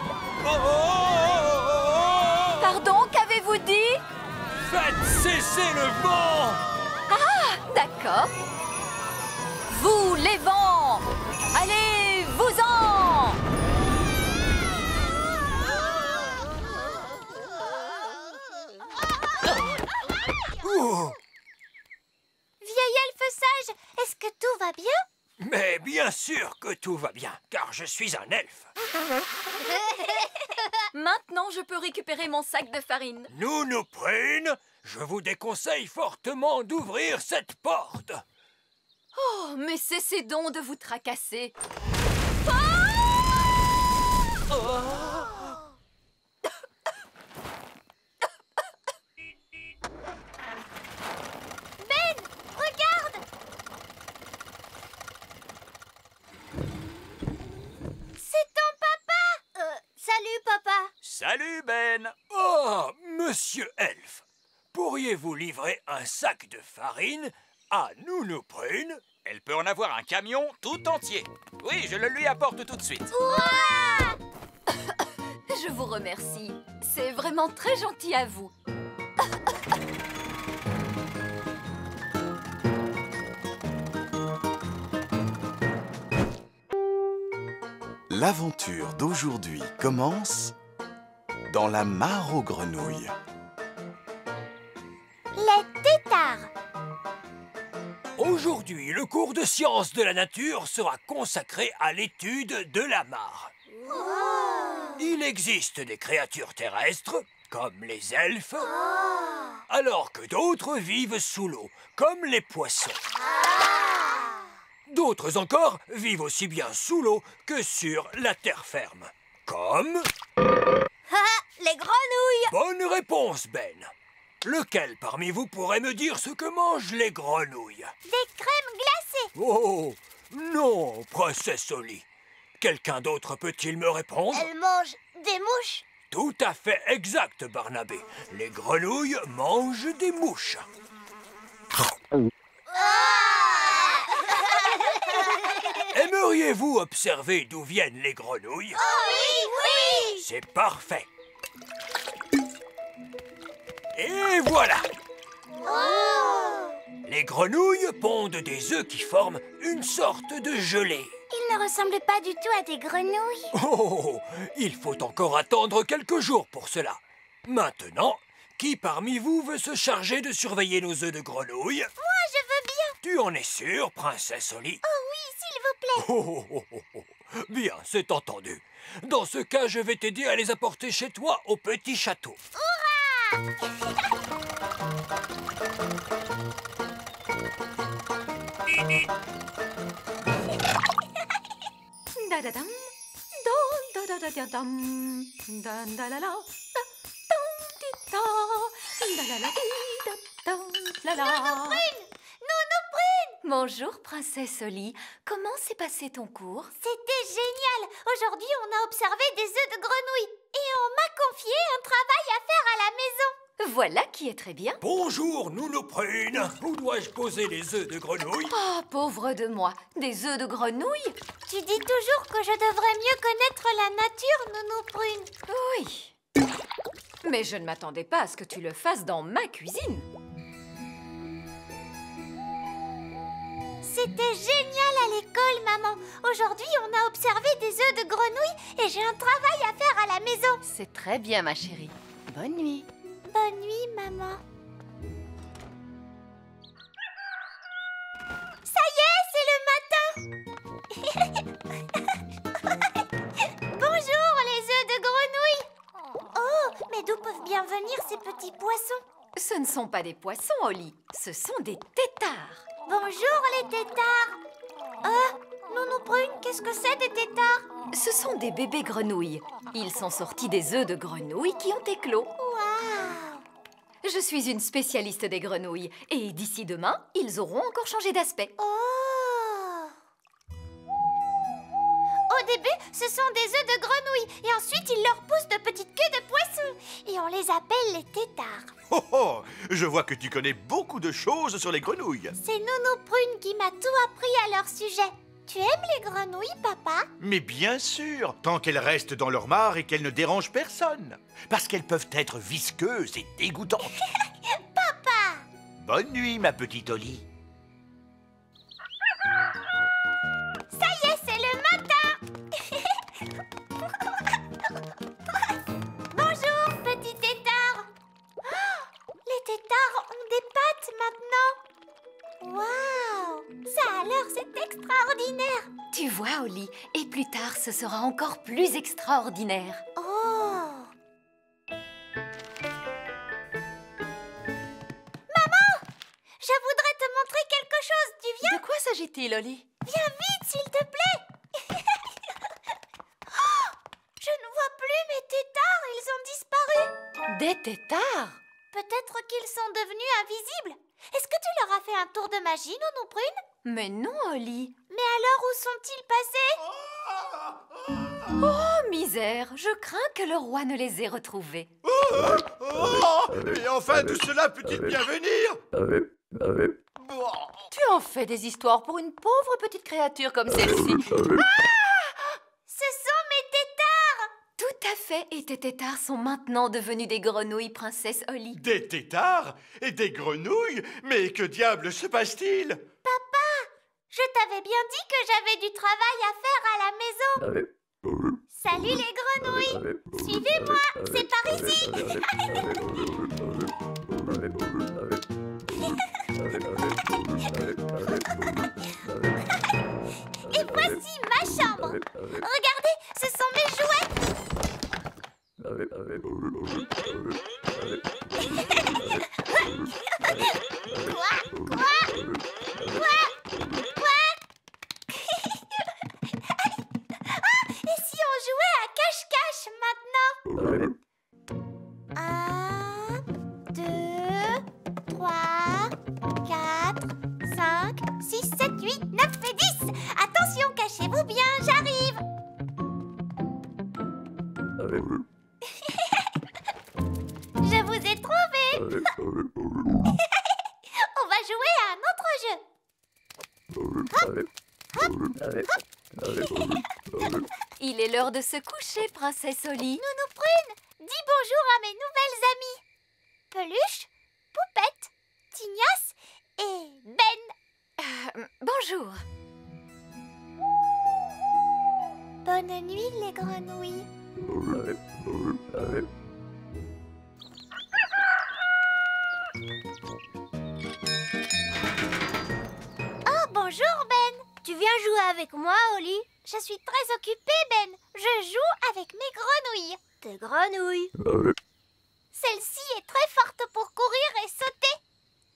Pardon, qu'avez-vous dit? Faites cesser le vent. Ah, d'accord. Vous, les vents, allez-vous-en! Vieil elfe sage, est-ce que tout va bien? Mais bien sûr que tout va bien, car je suis un elfe. Maintenant, je peux récupérer mon sac de farine. Nounou Prune, je vous déconseille fortement d'ouvrir cette porte. Oh, mais cessez donc de vous tracasser. Ben, regarde! C'est ton papa! Salut, papa. Salut, Ben. Oh, monsieur elfe, pourriez-vous livrer un sac de farine à Nounou Prune? Elle peut en avoir un camion tout entier. Oui, je le lui apporte tout de suite. Je vous remercie. C'est vraiment très gentil à vous. L'aventure d'aujourd'hui commence dans la mare aux grenouilles. Les têtards. Aujourd'hui, le cours de sciences de la nature sera consacré à l'étude de la mare. Il existe des créatures terrestres, comme les elfes, alors que d'autres vivent sous l'eau, comme les poissons. D'autres encore vivent aussi bien sous l'eau que sur la terre ferme, comme... Les grenouilles. Bonne réponse, Ben. Lequel parmi vous pourrait me dire ce que mangent les grenouilles? Des crèmes glacées. Oh, non, princesse Oli. Quelqu'un d'autre peut-il me répondre? Elles mangent des mouches. Tout à fait exact, Barnabé. Les grenouilles mangent des mouches. Aimeriez-vous observer d'où viennent les grenouilles? Oh oui, oui. C'est parfait. Et voilà! Les grenouilles pondent des œufs qui forment une sorte de gelée. Ils ne ressemblent pas du tout à des grenouilles. Oh, il faut encore attendre quelques jours pour cela. Maintenant, qui parmi vous veut se charger de surveiller nos œufs de grenouille? Moi, je veux bien. Tu en es sûre, princesse Oli? Oh oui, s'il vous plaît. Oh. Bien, c'est entendu. Dans ce cas, je vais t'aider à les apporter chez toi au petit château. Da-da-dam, da-da-da-da-dam, da-da-la-la, da-dam-di-da, da-la-la-di-da-dam-la-la. Nounou Prune. Bonjour, princesse Oli. Comment s'est passé ton cours? C'était génial. Aujourd'hui, on a observé des œufs de grenouilles. Et on m'a confié un travail à faire à la maison. Voilà qui est très bien. Bonjour, Nounou Prune. Où dois-je poser les œufs de grenouille? Oh, pauvre de moi. Des œufs de grenouille? Tu dis toujours que je devrais mieux connaître la nature, Nounou Prune. Oui. Mais je ne m'attendais pas à ce que tu le fasses dans ma cuisine. C'était génial à l'école, maman. Aujourd'hui, on a observé des œufs de grenouille et j'ai un travail à faire à la maison. C'est très bien, ma chérie. Bonne nuit. Bonne nuit, maman. Ça y est, c'est le matin. Bonjour, les œufs de grenouille. Oh, mais d'où peuvent bien venir ces petits poissons? Ce ne sont pas des poissons, Oli. Ce sont des têtards. Bonjour, les têtards. Nounou Prune, qu'est-ce que c'est des têtards? Ce sont des bébés grenouilles. Ils sont sortis des œufs de grenouilles qui ont éclos. Waouh! Je suis une spécialiste des grenouilles. Et d'ici demain, ils auront encore changé d'aspect. Oh! Au début, ce sont des œufs de grenouille. Et ensuite, ils leur poussent de petites queues de poisson. Et on les appelle les têtards. Oh oh, je vois que tu connais beaucoup de choses sur les grenouilles. C'est Nounou Prune qui m'a tout appris à leur sujet. Tu aimes les grenouilles, papa? Mais bien sûr, tant qu'elles restent dans leur mare et qu'elles ne dérangent personne. Parce qu'elles peuvent être visqueuses et dégoûtantes. Papa! Bonne nuit, ma petite Oli. Ça y est, c'est le matin. Bonjour, petit tétard. Oh, les tétards ont des pattes maintenant. Waouh! Ça alors, c'est extraordinaire. Tu vois, Oli, et plus tard, ce sera encore plus extraordinaire. Oh! Maman! Je voudrais te montrer quelque chose. Tu viens? De quoi s'agit-il, Oli? Viens vite, s'il te plaît. Oh! Je ne vois plus mes tétards. Ils ont disparu. Des têtards? Peut-être qu'ils sont devenus invisibles. Est-ce que tu leur as fait un tour de magie, Nounou Prune? Mais non, Oli. Mais alors, où sont-ils passés? Oh, misère! Je crains que le roi ne les ait retrouvés. Et enfin, tout cela peut-il bien venir? Tu en fais des histoires pour une pauvre petite créature comme celle-ci. Ce sont mes tétards! Tout à fait, et tes tétards sont maintenant devenus des grenouilles, princesse Oli. Des tétards et des grenouilles? Mais que diable se passe-t-il? Papa, je t'avais bien dit que j'avais du travail à faire à la maison. Salut les grenouilles! Suivez-moi, c'est par ici! Et voici ma chambre! Regardez, ce sont mes jouets! Quoi? Et si on jouait à cache-cache maintenant? 1, 2, 3, 4, 5, 6, 7, 8, 9 et 10. Attention, cachez-vous bien, j'arrive. Je vous ai trouvé. On va jouer à un autre jeu. Il est l'heure de se coucher, princesse Holly. Nounou Prune, dis bonjour à mes nouvelles amies. Peluche, Poupette, Tignasse et Ben. Bonjour. Bonne nuit les grenouilles. Oh, bonjour Ben. Tu viens jouer avec moi, Holly? Je suis très occupée, Ben. Je joue avec mes grenouilles. Tes grenouilles? Celle-ci est très forte pour courir et sauter.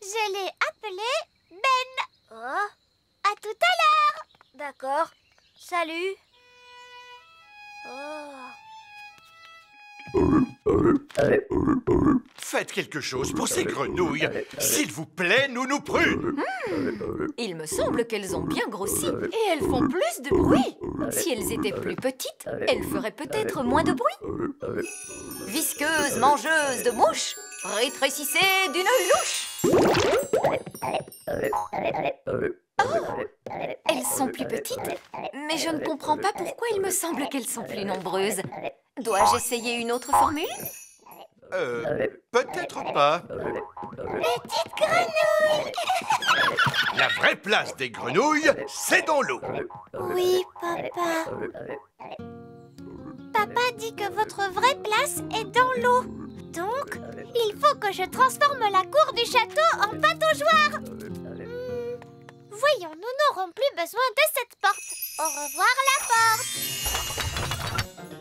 Je l'ai appelée Ben. Oh. À tout à l'heure. D'accord. Salut. Oh. Faites quelque chose pour ces grenouilles. S'il vous plaît, Nounou Prune. Il me semble qu'elles ont bien grossi et elles font plus de bruit. Si elles étaient plus petites, elles feraient peut-être moins de bruit. Visqueuse, mangeuse de mouches, rétrécissez d'une louche. Oh, elles sont plus petites, mais je ne comprends pas pourquoi il me semble qu'elles sont plus nombreuses. Dois-je essayer une autre formule? Peut-être pas. Petite grenouille. La vraie place des grenouilles, c'est dans l'eau. Oui, papa. Papa dit que votre vraie place est dans l'eau. Donc, il faut que je transforme la cour du château en pataugeoire. Voyons, nous n'aurons plus besoin de cette porte. Au revoir la porte.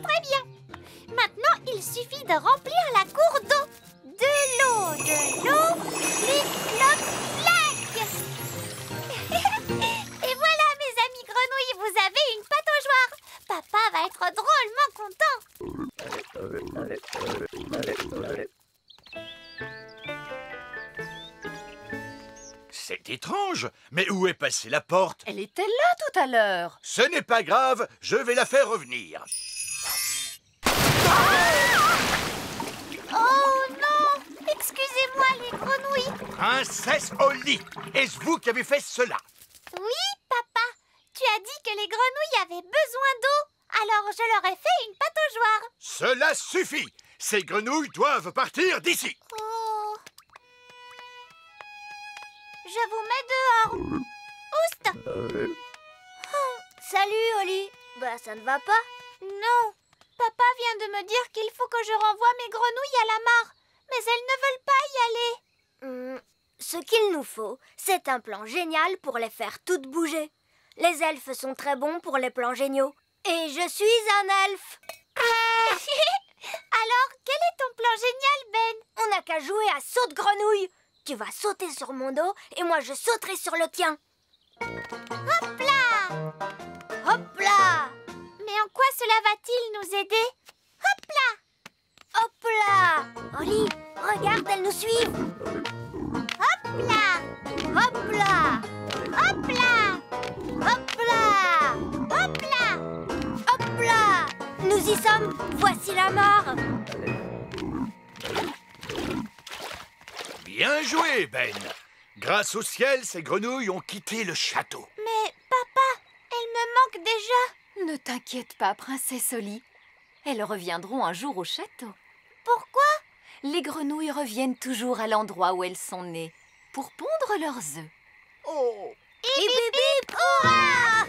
Très bien. Maintenant, il suffit de remplir la cour d'eau. De l'eau, flic, floc, flac. Et voilà, mes amis grenouilles, vous avez une pataugeoire. Papa va être drôlement content. C'est étrange, mais où est passée la porte? Elle était là tout à l'heure. Ce n'est pas grave, je vais la faire revenir. Oh non! Excusez-moi les grenouilles. Princesse Holly, est-ce vous qui avez fait cela? Oui, papa. Tu as dit que les grenouilles avaient besoin d'eau. Alors je leur ai fait une pataugeoire. Cela suffit. Ces grenouilles doivent partir d'ici. Oh. Je vous mets dehors. Oust. Salut, Holly. Bah, ça ne va pas. Non. Papa vient de me dire qu'il faut que je renvoie mes grenouilles à la mare. Mais elles ne veulent pas y aller. Ce qu'il nous faut, c'est un plan génial pour les faire toutes bouger. Les elfes sont très bons pour les plans géniaux. Et je suis un elfe. Alors, quel est ton plan génial, Ben? On n'a qu'à jouer à saute-grenouille. Tu vas sauter sur mon dos et moi je sauterai sur le tien. Hop là! Hop là! Mais en quoi cela va-t-il nous aider? Hop là! Hop là! Holly, regarde, elles nous suivent. Hop là! Hop là! Hop là! Hop là! Hop là! Hop là! Nous y sommes. Voici la mare. Bien joué, Ben. Grâce au ciel, ces grenouilles ont quitté le château. Mais, papa, elles me manquent déjà. Ne t'inquiète pas, princesse Holly. Elles reviendront un jour au château. Pourquoi? Les grenouilles reviennent toujours à l'endroit où elles sont nées, pour pondre leurs œufs. Oh! Hip hip hip, hurrah!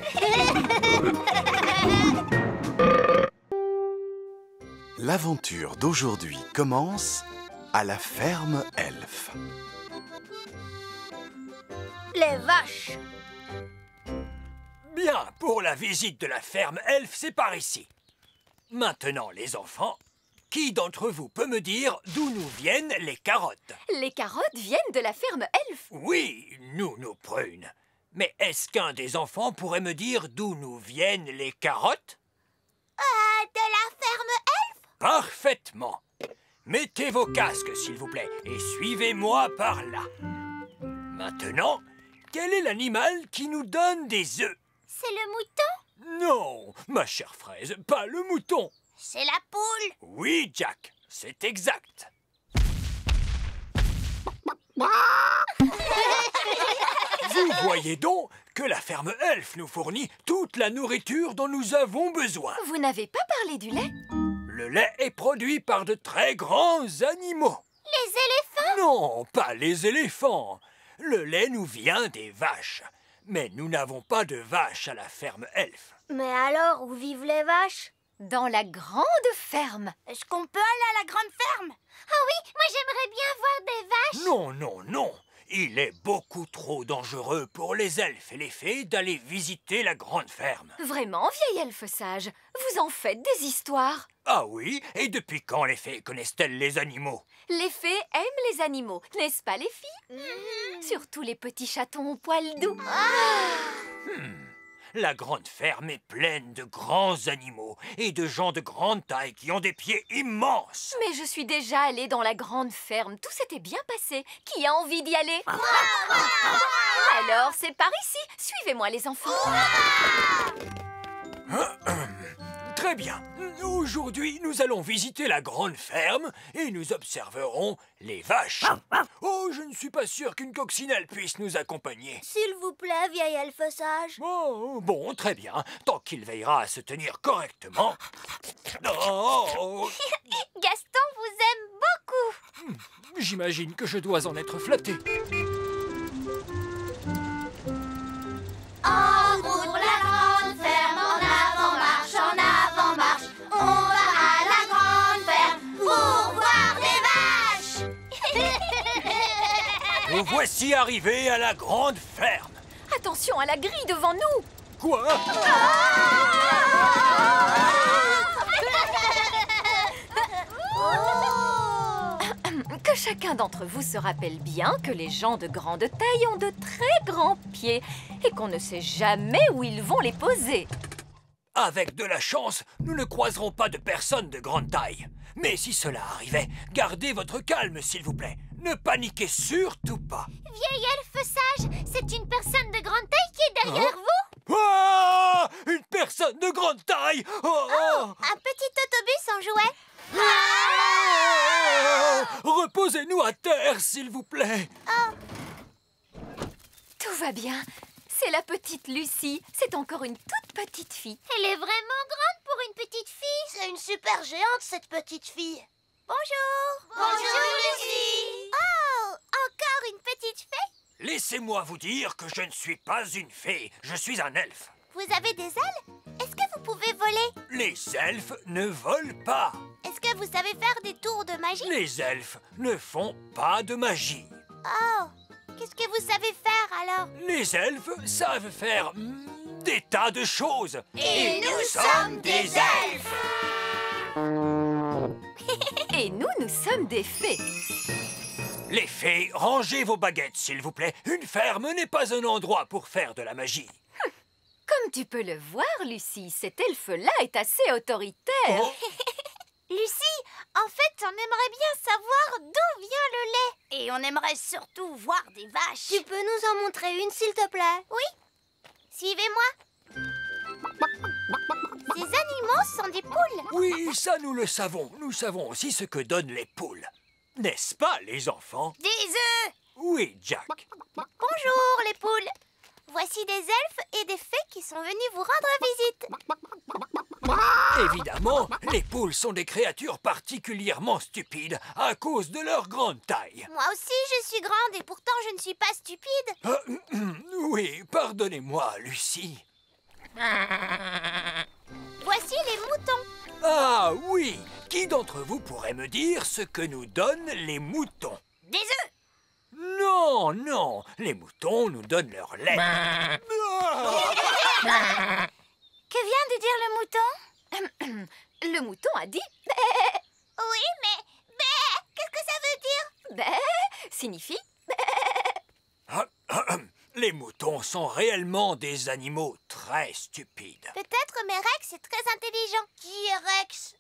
L'aventure d'aujourd'hui commence à la ferme Elfe. Les vaches. Bien, pour la visite de la ferme Elfe, c'est par ici. Maintenant, les enfants, qui d'entre vous peut me dire d'où nous viennent les carottes? Les carottes viennent de la ferme Elfe. Oui, nous, nos prunes. Mais est-ce qu'un des enfants pourrait me dire d'où nous viennent les carottes? De la ferme Elfe? Parfaitement. Mettez vos casques, s'il vous plaît, et suivez-moi par là. Maintenant, quel est l'animal qui nous donne des œufs? C'est le mouton? Non, ma chère fraise, pas le mouton. C'est la poule? Oui, Jack, c'est exact. Vous voyez donc que la ferme Elfe nous fournit toute la nourriture dont nous avons besoin. Vous n'avez pas parlé du lait? Le lait est produit par de très grands animaux. Les éléphants? Non, pas les éléphants. Le lait nous vient des vaches. Mais nous n'avons pas de vaches à la ferme Elfe. Mais alors, où vivent les vaches? Dans la grande ferme. Est-ce qu'on peut aller à la grande ferme? Ah oui, moi j'aimerais bien voir des vaches. Non, non, non. Il est beaucoup trop dangereux pour les elfes et les fées d'aller visiter la grande ferme. Vraiment, vieille elfe sage, vous en faites des histoires. Ah oui? Et depuis quand les fées connaissent-elles les animaux? Les fées aiment les animaux, n'est-ce pas les filles? Surtout les petits chatons aux poils doux. La grande ferme est pleine de grands animaux et de gens de grande taille qui ont des pieds immenses. Mais je suis déjà allée dans la grande ferme. Tout s'était bien passé. Qui a envie d'y aller? Alors, c'est par ici. Suivez-moi, les enfants. Très bien. Aujourd'hui, nous allons visiter la grande ferme et nous observerons les vaches. Oh, je ne suis pas sûr qu'une coccinelle puisse nous accompagner. S'il vous plaît, vieille elfe sage. Oh, bon, très bien. Tant qu'il veillera à se tenir correctement. Oh. Gaston vous aime beaucoup. J'imagine que je dois en être flatté. En route pour la grande ferme, en avant marche, on va à la grande ferme pour voir des vaches. Nous voici arrivés à la grande ferme. Attention à la grille devant nous. Quoi? Que chacun d'entre vous se rappelle bien que les gens de grande taille ont de très grands pieds et qu'on ne sait jamais où ils vont les poser. Avec de la chance, nous ne croiserons pas de personnes de grande taille. Mais si cela arrivait, gardez votre calme, s'il vous plaît. Ne paniquez surtout pas. Vieille elfe sage, c'est une personne de grande taille qui est derrière vous? Ah! Une personne de grande taille! Un petit autobus en jouet? Reposez-nous à terre, s'il vous plaît. Tout va bien. C'est la petite Lucie. C'est encore une toute petite fille. Elle est vraiment grande pour une petite fille. C'est une super géante, cette petite fille. Bonjour. Bonjour, Lucie. Oh, encore une petite fée? Laissez-moi vous dire que je ne suis pas une fée. Je suis un elfe. Vous avez des ailes? Est-ce que vous pouvez voler? Les elfes ne volent pas. Est-ce que vous savez faire des tours de magie? Les elfes ne font pas de magie. Oh, qu'est-ce que vous savez faire alors? Les elfes savent faire des tas de choses. Et nous sommes des elfes. Et nous sommes des fées. Les fées, rangez vos baguettes, s'il vous plaît. Une ferme n'est pas un endroit pour faire de la magie. Comme tu peux le voir, Lucie, cet elfe-là est assez autoritaire. Oh. Lucie, en fait, on aimerait bien savoir d'où vient le lait. Et on aimerait surtout voir des vaches. Tu peux nous en montrer une, s'il te plaît? Oui. Suivez-moi. Ces animaux sont des poules. Oui, ça nous le savons. Nous savons aussi ce que donnent les poules. N'est-ce pas, les enfants? Des œufs. Oui, Jack. Bonjour, les poules. Voici des elfes et des fées qui sont venus vous rendre visite. Évidemment, les poules sont des créatures particulièrement stupides à cause de leur grande taille. Moi aussi, je suis grande et pourtant je ne suis pas stupide. Oui, pardonnez-moi, Lucie. Voici les moutons. Ah oui! Qui d'entre vous pourrait me dire ce que nous donnent les moutons? Des œufs. Non, non, les moutons nous donnent leur lait. Que vient de dire le mouton? Le mouton a dit Oui, mais... qu'est-ce que ça veut dire? bé signifie Les moutons sont réellement des animaux très stupides. Peut-être, mais Rex est très intelligent. Qui est Rex?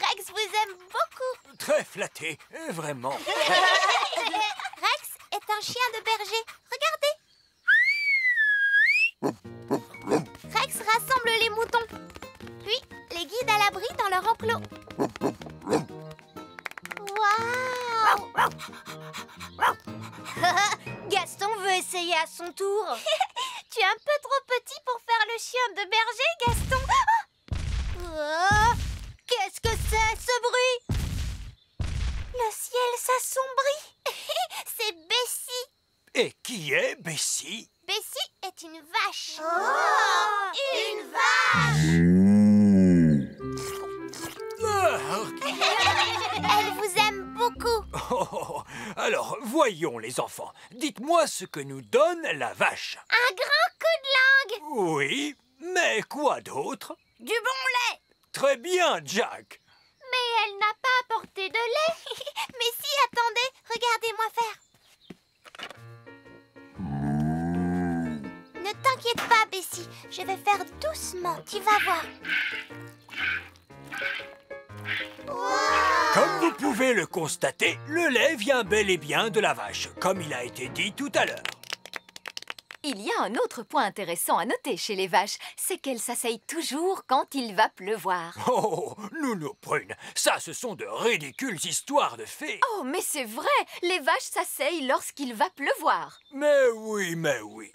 Rex vous aime beaucoup. Très flatté, vraiment. Rex est un chien de berger. Regardez. Rex rassemble les moutons, puis les guide à l'abri dans leur enclos. Waouh! Gaston veut essayer à son tour. Tu es un peu trop petit pour faire le chien de berger, Gaston. Oh, qu'est-ce que c'est, ce bruit? Le ciel s'assombrit. C'est Bessie. Et qui est Bessie? Bessie est une vache. Oh, une vache! Elle vous aime beaucoup. Oh, alors, voyons les enfants. Dites-moi ce que nous donne la vache. Un grand coup de langue. Oui, mais quoi d'autre? Du bon lait. Très bien, Jack. Mais elle n'a pas apporté de lait. Mais si, attendez, regardez-moi faire. Ne t'inquiète pas, Bessie. Je vais faire doucement, tu vas voir. Wow. Comme vous pouvez le constater, le lait vient bel et bien de la vache, comme il a été dit tout à l'heure. Il y a un autre point intéressant à noter chez les vaches, c'est qu'elles s'asseyent toujours quand il va pleuvoir. Oh, Nounou Prune, ça ce sont de ridicules histoires de fées. Oh, mais c'est vrai, les vaches s'asseyent lorsqu'il va pleuvoir. Mais oui, mais oui.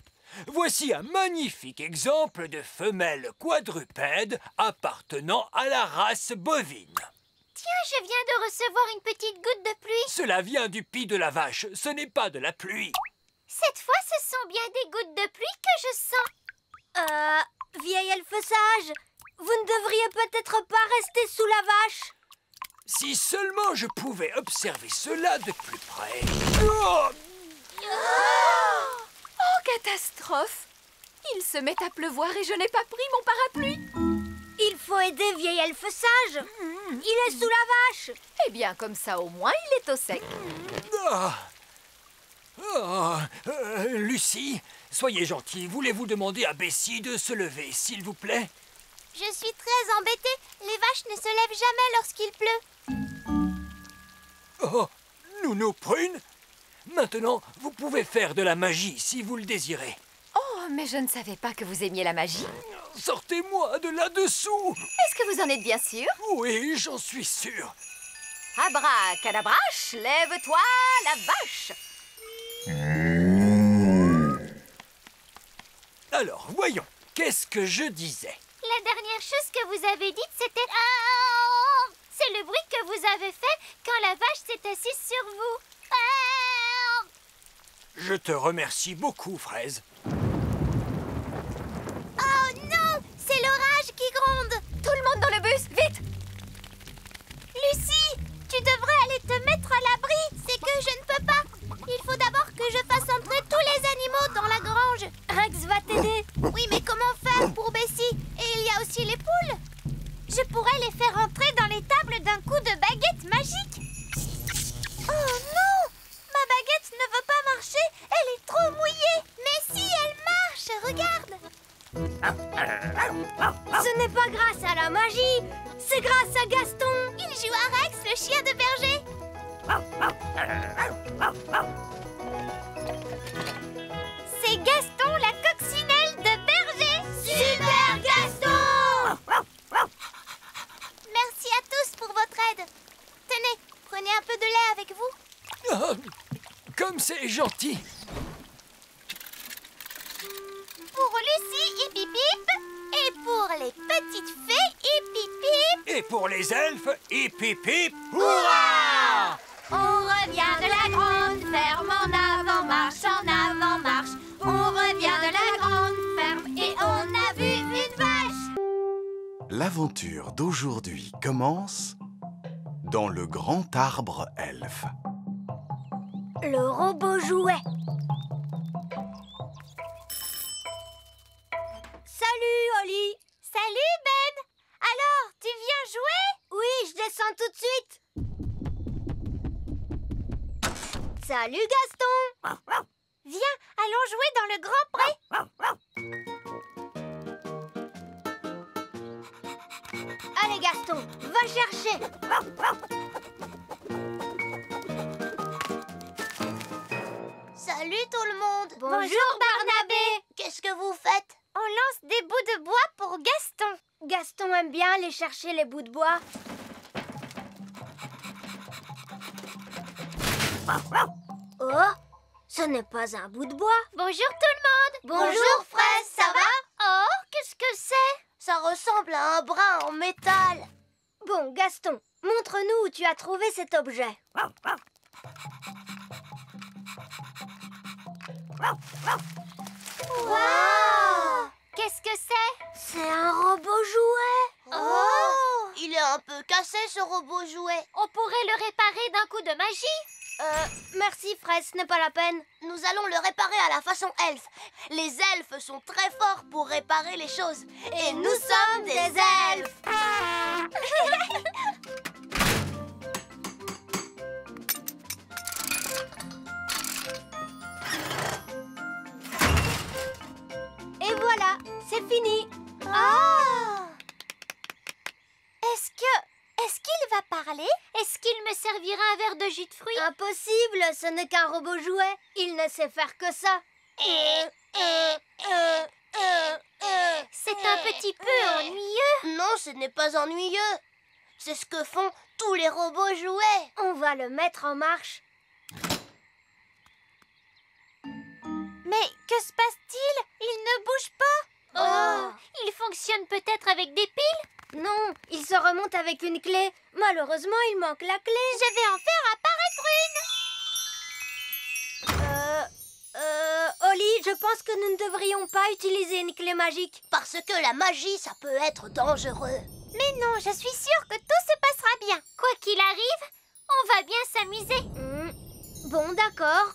Voici un magnifique exemple de femelle quadrupède appartenant à la race bovine. Tiens, je viens de recevoir une petite goutte de pluie. Cela vient du pis de la vache, ce n'est pas de la pluie. Cette fois, ce sont bien des gouttes de pluie que je sens. Vieil elfe sage, vous ne devriez peut-être pas rester sous la vache. Si seulement je pouvais observer cela de plus près. Oh! Oh, catastrophe! Il se met à pleuvoir et je n'ai pas pris mon parapluie. Il faut aider vieil elfe sage. Il est sous la vache. Eh bien, comme ça, au moins, il est au sec. Lucie, soyez gentille. Voulez-vous demander à Bessie de se lever, s'il vous plaît? Je suis très embêtée. Les vaches ne se lèvent jamais lorsqu'il pleut. Oh, Nounou Prune, maintenant, vous pouvez faire de la magie si vous le désirez. Oh, mais je ne savais pas que vous aimiez la magie. Sortez-moi de là-dessous. Est-ce que vous en êtes bien sûr? Oui, j'en suis sûr. Abracadabrache, lève-toi, la vache! Alors, voyons, qu'est-ce que je disais? La dernière chose que vous avez dite, c'était... C'est le bruit que vous avez fait quand la vache s'est assise sur vous. Je te remercie beaucoup, Fraise. Oh non! C'est l'orage qui gronde! Tout le monde dans le bus, vite! Lucie, tu devrais aller te mettre à l'abri. C'est que je ne peux pas. Il faut d'abord que je fasse entrer tous les animaux dans la grange. Rex va t'aider. Oui, mais comment faire pour Bessie? Et il y a aussi les poules. Je pourrais les faire entrer dans l'étable d'un coup de baguette magique. Oh non! Ma baguette ne veut pas marcher. Elle est trop mouillée. Mais si, elle marche. Regarde. Ce n'est pas grâce à la magie. C'est grâce à Gaston. Il joue à Rex, le chien de berger. C'est Gaston, la coccinelle de berger. Super Gaston! Merci à tous pour votre aide. Tenez, prenez un peu de lait avec vous. Oh, comme c'est gentil. Pour Lucie, hip hip hip. Et pour les petites fées, hip hip hip. Et pour les elfes, hip hip hip. Hurrah! On revient de la grande ferme en avant-marche, L'aventure d'aujourd'hui commence dans le grand arbre elfe. Le robot jouet. Salut, Oli. Salut, Ben. Alors, tu viens jouer? Oui, je descends tout de suite. Salut, Gaston. Viens, allons jouer dans le grand pré. Allez, Gaston, va chercher. Salut tout le monde. Bonjour, Barnabé. Qu'est-ce que vous faites? On lance des bouts de bois pour Gaston. Gaston aime bien aller chercher les bouts de bois. Oh, ce n'est pas un bout de bois. Bonjour tout le monde. Bonjour, Fraise, ça va? Oh, qu'est-ce que c'est? Ça ressemble à un brin en métal. Bon, Gaston, montre-nous où tu as trouvé cet objet. Wow! Qu'est-ce que c'est? C'est un robot jouet. Oh! Il est un peu cassé ce robot jouet. On pourrait le réparer d'un coup de magie. Merci Fraise, ce n'est pas la peine. Nous allons le réparer à la façon elfe. Les elfes sont très forts pour réparer les choses. Et nous sommes des elfes. Et voilà, c'est fini. Ah! Est-ce qu'il va parler? Est-ce qu'il me servira un verre de jus de fruits? Impossible, ce n'est qu'un robot jouet. Il ne sait faire que ça. C'est un petit peu ennuyeux. Non, ce n'est pas ennuyeux. C'est ce que font tous les robots jouets. On va le mettre en marche. Mais que se passe-t-il? Il ne bouge pas. Oh! Il fonctionne peut-être avec des piles? Non, il se remonte avec une clé. Malheureusement, il manque la clé. Je vais en faire apparaître une. Oli, je pense que nous ne devrions pas utiliser une clé magique. Parce que la magie, ça peut être dangereux. Mais non, je suis sûre que tout se passera bien. Quoi qu'il arrive, on va bien s'amuser. Bon, d'accord.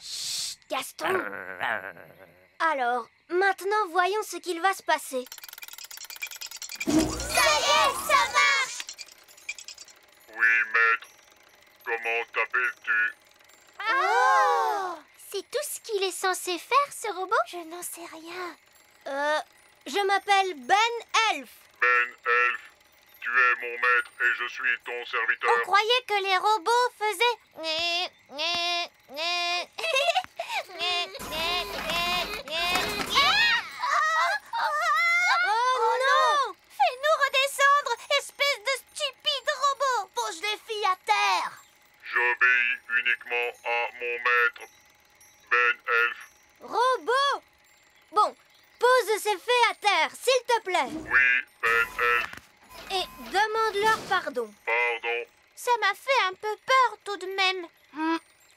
Chut, Gaston. Alors, maintenant, voyons ce qu'il va se passer. Ça y est, ça marche! Oui, maître. Comment t'appelles-tu? Oh! C'est tout ce qu'il est censé faire, ce robot? Je n'en sais rien. Je m'appelle Ben Elf. Ben Elf, tu es mon maître et je suis ton serviteur. On croyait que les robots faisaient... Oh non! Fais-nous redescendre, espèce de stupide robot! Pose les filles à terre! J'obéis uniquement à mon maître, Ben Elf. Robot! Bon, pose ces fées à terre, s'il te plaît. Oui, Ben Elf. Et demande-leur pardon. Pardon. Ça m'a fait un peu peur tout de même.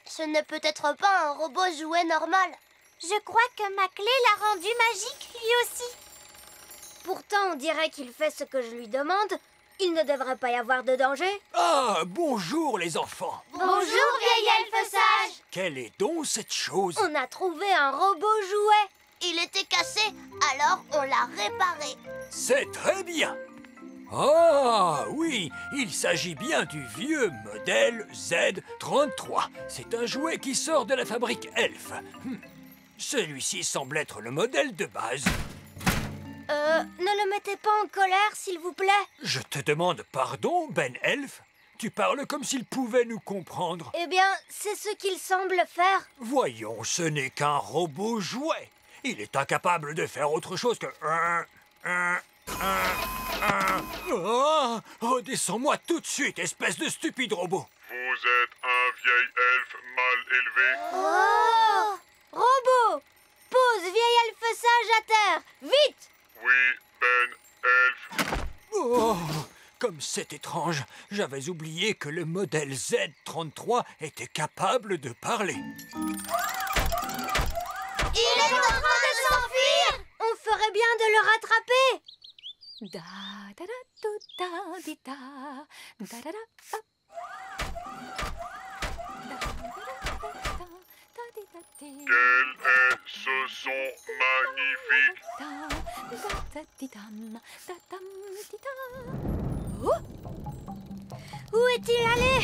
Ce n'est peut-être pas un robot jouet normal. Je crois que ma clé l'a rendu magique, lui aussi. Pourtant, on dirait qu'il fait ce que je lui demande. Il ne devrait pas y avoir de danger. Ah, bonjour les enfants. Bonjour, vieil elfe sage. Quelle est donc cette chose? On a trouvé un robot jouet. Il était cassé, alors on l'a réparé. C'est très bien. Ah oui, il s'agit bien du vieux modèle Z33. C'est un jouet qui sort de la fabrique Elf. Celui-ci semble être le modèle de base. Ne le mettez pas en colère, s'il vous plaît. Je te demande pardon, Ben Elf. Tu parles comme s'il pouvait nous comprendre. Eh bien, c'est ce qu'il semble faire. Voyons, ce n'est qu'un robot jouet. Il est incapable de faire autre chose que... Oh, redescends-moi tout de suite, espèce de stupide robot. Vous êtes un vieil elfe mal élevé. Oh! Robot! Pose vieil elfe sage à terre! Vite! Oui, Ben Elf. Oh, comme c'est étrange. J'avais oublié que le modèle Z33 était capable de parler. Il est en train de s'enfuir! On ferait bien de le rattraper! Da da da do, da di da da da da hop. Da, da, da, da, da, di, da, di. Quel est ce son magnifique? Da, da, da, di, dam, da, dam, di, da. Oh! Où est-il allé?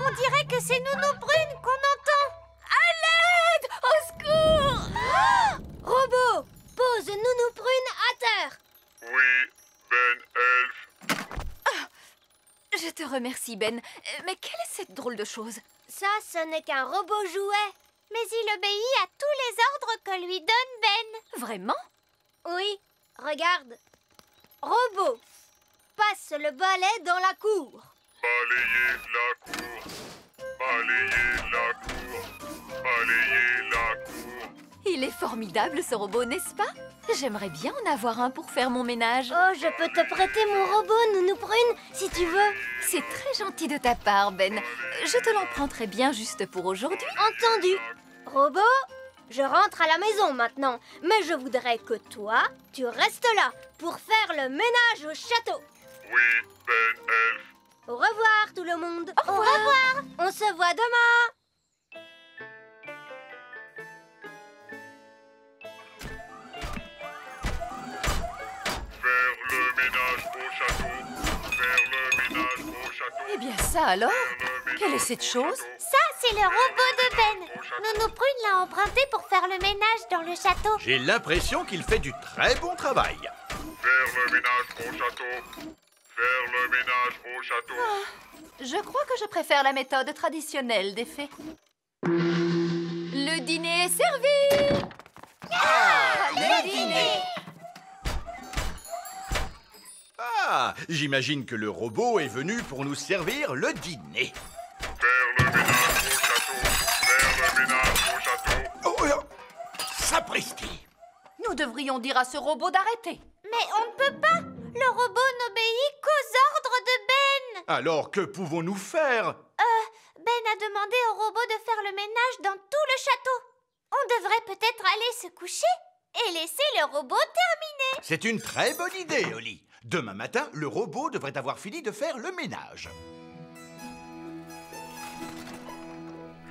On dirait que c'est Nounou Brune qu'on entend. À l'aide! Au secours! Robot, pose Nounou Brune à terre. Oui, Ben Elf. Je te remercie, Ben. Mais quelle est cette drôle de chose? Ça, ce n'est qu'un robot jouet. Mais il obéit à tous les ordres que lui donne Ben. Vraiment? Oui, regarde. Robot, passe le balai dans la cour. Balayez la cour. Balayez la cour. Balayez la cour. Il est formidable, ce robot, n'est-ce pas? J'aimerais bien en avoir un pour faire mon ménage. Oh, je peux te prêter mon robot, Nounou Brune, si tu veux. C'est très gentil de ta part, Ben. Je te l'emprunterai bien juste pour aujourd'hui. Entendu. Robot, je rentre à la maison maintenant. Mais je voudrais que toi, tu restes là pour faire le ménage au château. Oui, Ben Elf. Au revoir, tout le monde. Au revoir. On se voit demain. Faire le ménage au château. Faire le ménage au château. Eh bien ça alors? Quelle est cette chose? Ça, c'est le robot de Ben. Nounou Brune l'a emprunté pour faire le ménage dans le château. J'ai l'impression qu'il fait du très bon travail. Faire le ménage au château. Faire le ménage au château. Je crois que je préfère la méthode traditionnelle des fées. Le dîner est servi! Le dîner! Ah, j'imagine que le robot est venu pour nous servir le dîner. Faire le ménage au château. Faire le ménage au château. Oh, sapristi! Nous devrions dire à ce robot d'arrêter. Mais on ne peut pas. Le robot n'obéit qu'aux ordres de Ben. Alors, que pouvons-nous faire? Ben a demandé au robot de faire le ménage dans tout le château. On devrait peut-être aller se coucher et laisser le robot terminer. C'est une très bonne idée, Oli. Demain matin, le robot devrait avoir fini de faire le ménage.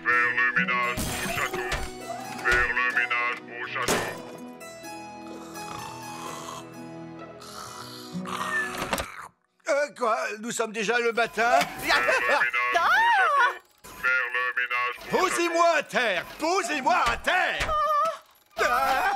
Faire le ménage au château. Faire le ménage au château. Quoi? Nous sommes déjà le matin? Faire le ménage au château. Posez-moi à terre! Posez-moi à terre! Ah!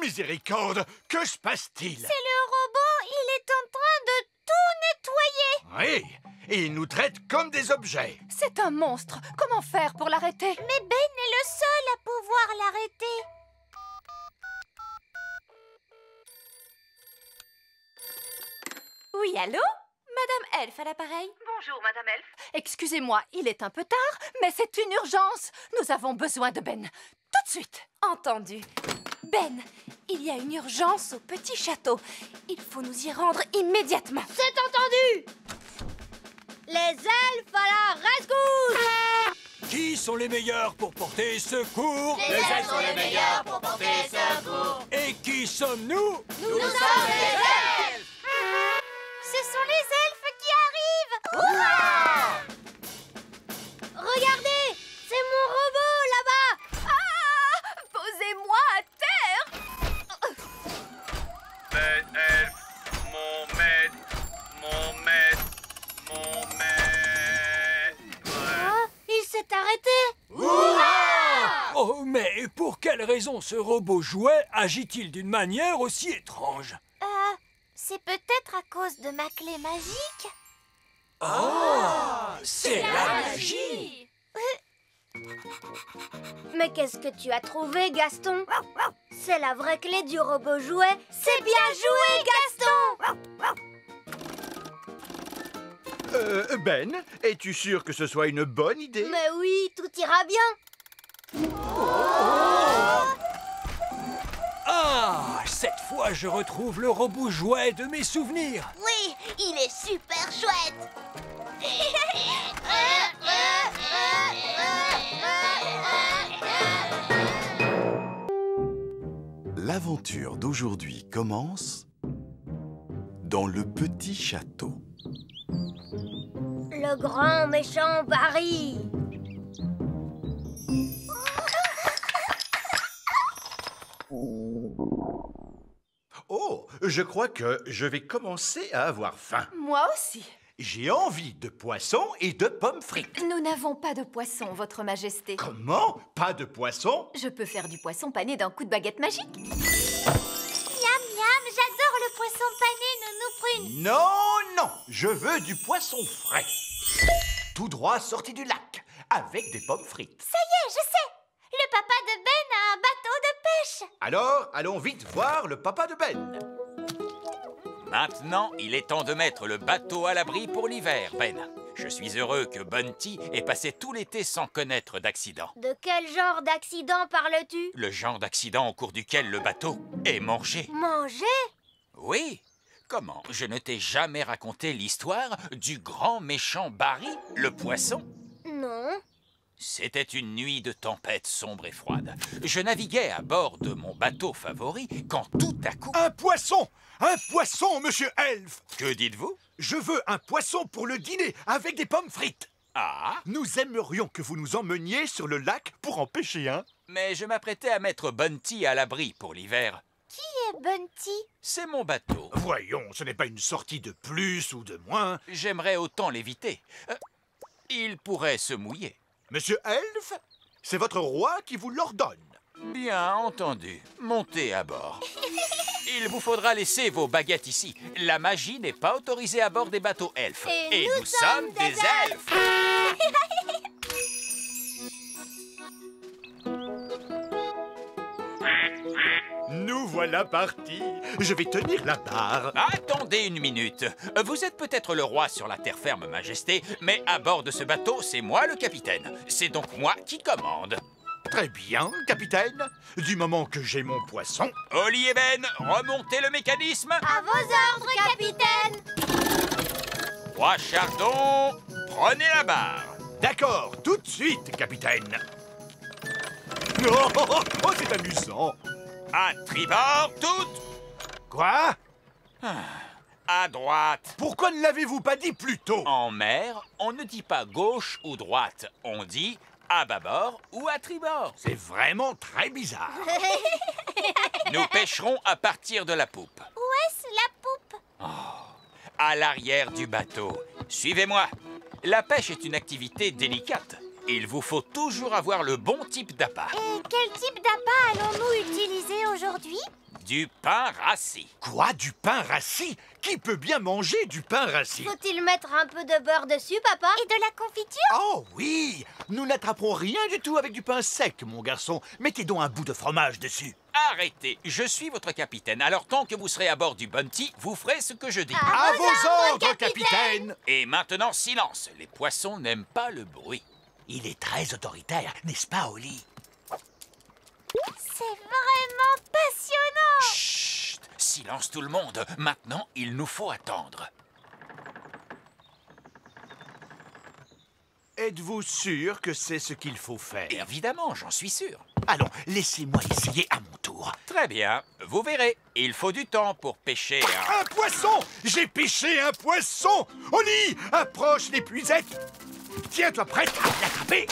Miséricorde! Que se passe-t-il? C'est le robot, il est en train de tout nettoyer. Oui, et il nous traite comme des objets. C'est un monstre. Comment faire pour l'arrêter? Mais Ben est le seul à pouvoir l'arrêter. Oui, allô? Madame Elf à l'appareil. Bonjour, Madame Elf. Excusez-moi, il est un peu tard, mais c'est une urgence. Nous avons besoin de Ben. Tout de suite. Entendu. Ben, il y a une urgence au petit château. Il faut nous y rendre immédiatement. C'est entendu. Les elfes à la rescousse. Qui sont les meilleurs pour porter secours? Les elfes sont les meilleurs pour porter secours. Et qui sommes-nous? Nous sommes les elfes. Ce sont les elfes qui arrivent. Regardez, c'est mon robot là-bas. Ah! Posez-moi à terre. Ben Elf, mon maître. Il s'est arrêté. Oh, mais pour quelle raison ce robot jouet agit-il d'une manière aussi étrange? C'est peut-être à cause de ma clé magique. Oh, c'est la magie! Mais qu'est-ce que tu as trouvé, Gaston? C'est la vraie clé du robot jouet. C'est bien joué, Gaston! Ben, es-tu sûr que ce soit une bonne idée? Mais oui, tout ira bien. Ah, cette fois je retrouve le robot jouet de mes souvenirs. Oui, il est super chouette. L'aventure d'aujourd'hui commence dans le petit château. Le grand méchant Barry. Oh, je crois que je vais commencer à avoir faim. Moi aussi. J'ai envie de poisson et de pommes frites. Nous n'avons pas de poisson, Votre Majesté. Comment? Pas de poisson? Je peux faire du poisson pané d'un coup de baguette magique. Miam, miam, j'adore le poisson pané, Nounou Prune. Non, non, je veux du poisson frais. Tout droit sorti du lac, avec des pommes frites. Ça y est, je sais. Le papa de Ben a un bateau de pêche. Alors, allons vite voir le papa de Ben. Maintenant, il est temps de mettre le bateau à l'abri pour l'hiver, Ben. Je suis heureux que Bunty ait passé tout l'été sans connaître d'accident. De quel genre d'accident parles-tu? Le genre d'accident au cours duquel le bateau est mangé. Mangé? Oui. Comment? Je ne t'ai jamais raconté l'histoire du grand méchant Barry, le poisson? Non. C'était une nuit de tempête sombre et froide. Je naviguais à bord de mon bateau favori quand tout à coup... Un poisson! Un poisson, monsieur Elf! Que dites-vous? Je veux un poisson pour le dîner avec des pommes frites. Ah? Nous aimerions que vous nous emmeniez sur le lac pour en pêcher un. Mais je m'apprêtais à mettre Bunty à l'abri pour l'hiver. Qui est Bunty? C'est mon bateau. Voyons, ce n'est pas une sortie de plus ou de moins. J'aimerais autant l'éviter. Il pourrait se mouiller. Monsieur Elf, c'est votre roi qui vous l'ordonne. Bien entendu. Montez à bord. Il vous faudra laisser vos baguettes ici. La magie n'est pas autorisée à bord des bateaux elfes. Et nous sommes des elfes. Nous voilà partis. Je vais tenir la barre. Attendez une minute. Vous êtes peut-être le roi sur la terre ferme, Majesté, mais à bord de ce bateau, c'est moi le capitaine. C'est donc moi qui commande. Très bien, capitaine. Du moment que j'ai mon poisson... Oli et Ben, remontez le mécanisme. À vos ordres, capitaine. Roi Chardon, prenez la barre. D'accord, tout de suite, capitaine. Oh, c'est amusant. À tribord, toutes. Quoi? À droite. Pourquoi ne l'avez-vous pas dit plus tôt? En mer, on ne dit pas gauche ou droite. On dit à bâbord ou à tribord. C'est vraiment très bizarre. Nous pêcherons à partir de la poupe. Où est-ce la poupe? À l'arrière du bateau. Suivez-moi. La pêche est une activité délicate. Il vous faut toujours avoir le bon type d'appât. Et quel type d'appât allons-nous utiliser aujourd'hui? Du pain rassis. Quoi, du pain rassis? Qui peut bien manger du pain rassis? Faut-il mettre un peu de beurre dessus, papa? Et de la confiture? Oh oui! Nous n'attraperons rien du tout avec du pain sec, mon garçon. Mettez donc un bout de fromage dessus. Arrêtez, je suis votre capitaine. Alors tant que vous serez à bord du Bunty, vous ferez ce que je dis. À vos ordres, capitaine! Et maintenant, silence. Les poissons n'aiment pas le bruit. Il est très autoritaire, n'est-ce pas, Oli? C'est vraiment passionnant! Chut! Silence tout le monde. Maintenant, il nous faut attendre. Êtes-vous sûr que c'est ce qu'il faut faire? Évidemment, j'en suis sûr. Allons, laissez-moi essayer à mon tour. Très bien, vous verrez. Il faut du temps pour pêcher Un poisson! J'ai pêché un poisson! Oli, approche l'épuisette! Tiens-toi prête à l'attraper!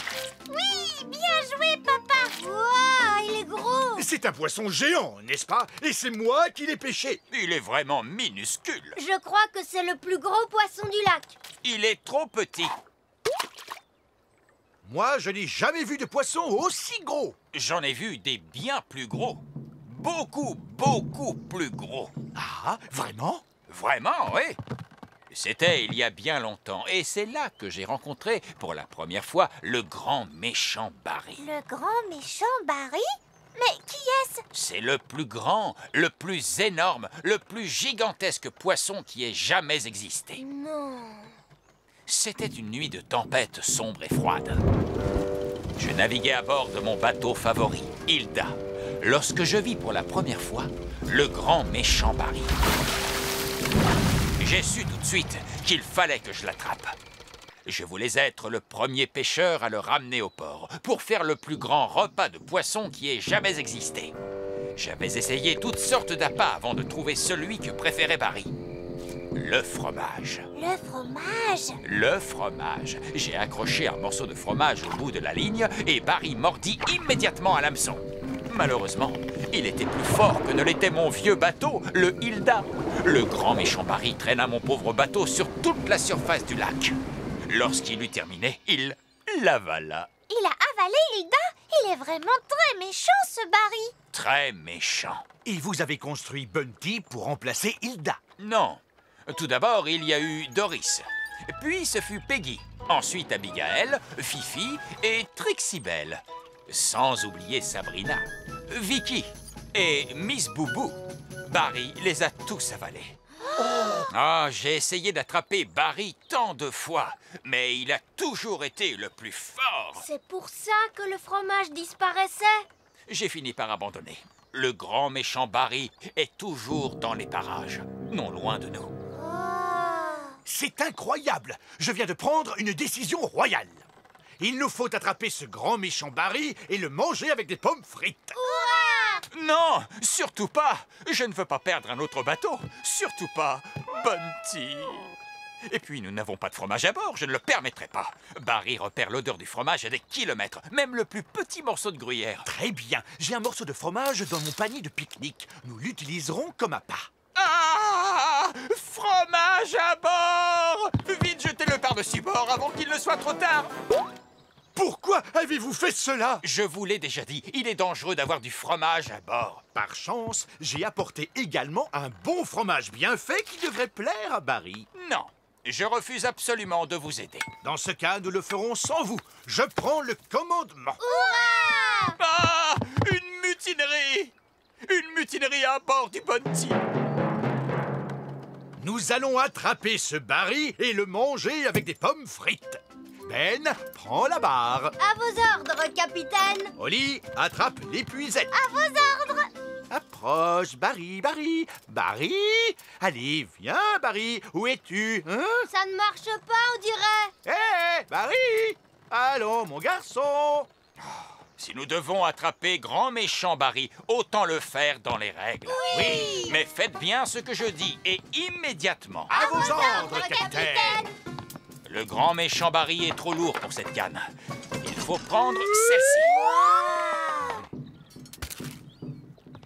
Oui, bien joué, papa! Wow, il est gros! C'est un poisson géant, n'est-ce pas? Et c'est moi qui l'ai pêché! Il est vraiment minuscule. Je crois que c'est le plus gros poisson du lac. Il est trop petit. Moi, je n'ai jamais vu de poisson aussi gros! J'en ai vu des bien plus gros. Beaucoup, beaucoup plus gros. Ah, vraiment? Vraiment, oui. C'était il y a bien longtemps, et c'est là que j'ai rencontré pour la première fois le grand méchant Barry. Le grand méchant Barry? Mais qui est-ce? C'est le plus grand, le plus énorme, le plus gigantesque poisson qui ait jamais existé. Non. C'était une nuit de tempête sombre et froide. Je naviguais à bord de mon bateau favori, Hilda, lorsque je vis pour la première fois le grand méchant Barry. J'ai su tout de suite qu'il fallait que je l'attrape. Je voulais être le premier pêcheur à le ramener au port pour faire le plus grand repas de poisson qui ait jamais existé. J'avais essayé toutes sortes d'appâts avant de trouver celui que préférait Barry. Le fromage. Le fromage? Le fromage. J'ai accroché un morceau de fromage au bout de la ligne et Barry mordit immédiatement à l'hameçon. Malheureusement, il était plus fort que ne l'était mon vieux bateau, le Hilda. Le grand méchant Barry traîna mon pauvre bateau sur toute la surface du lac. Lorsqu'il eut terminé, il l'avala. Il a avalé Hilda? Il est vraiment très méchant, ce Barry. Très méchant. Et vous avez construit Bunty pour remplacer Hilda? Non. Tout d'abord, il y a eu Doris. Puis ce fut Peggy. Ensuite Abigail, Fifi et Trixie-Belle. Sans oublier Sabrina, Vicky et Miss Boubou. Barry les a tous avalés. Ah, j'ai essayé d'attraper Barry tant de fois, mais il a toujours été le plus fort. C'est pour ça que le fromage disparaissait? J'ai fini par abandonner. Le grand méchant Barry est toujours dans les parages, non loin de nous. C'est incroyable! Je viens de prendre une décision royale. Il nous faut attraper ce grand méchant Barry et le manger avec des pommes frites. Non, surtout pas. Je ne veux pas perdre un autre bateau. Surtout pas Bunty. Et puis, nous n'avons pas de fromage à bord. Je ne le permettrai pas. Barry repère l'odeur du fromage à des kilomètres. Même le plus petit morceau de gruyère. Très bien. J'ai un morceau de fromage dans mon panier de pique-nique. Nous l'utiliserons comme appât. Ah! Fromage à bord! Vite, jetez-le par-dessus bord avant qu'il ne soit trop tard. Pourquoi avez-vous fait cela? Je vous l'ai déjà dit, il est dangereux d'avoir du fromage à bord. Par chance, j'ai apporté également un bon fromage bien fait qui devrait plaire à Barry. Non, je refuse absolument de vous aider. Dans ce cas, nous le ferons sans vous. Je prends le commandement. Ah! Une mutinerie! Une mutinerie à bord du Bunty. Nous allons attraper ce Barry et le manger avec des pommes frites. Ben, prends la barre. À vos ordres, capitaine. Holly, attrape l'épuisette. À vos ordres. Approche, Barry. Barry! Allez, viens, Barry. Où es-tu, hein? Ça ne marche pas, on dirait. Hé, Barry! Allons, mon garçon. Si nous devons attraper grand méchant Barry, autant le faire dans les règles. Oui. Mais faites bien ce que je dis, et immédiatement. À vos ordres, capitaine. Le grand méchant Barry est trop lourd pour cette canne. Il faut prendre celle-ci.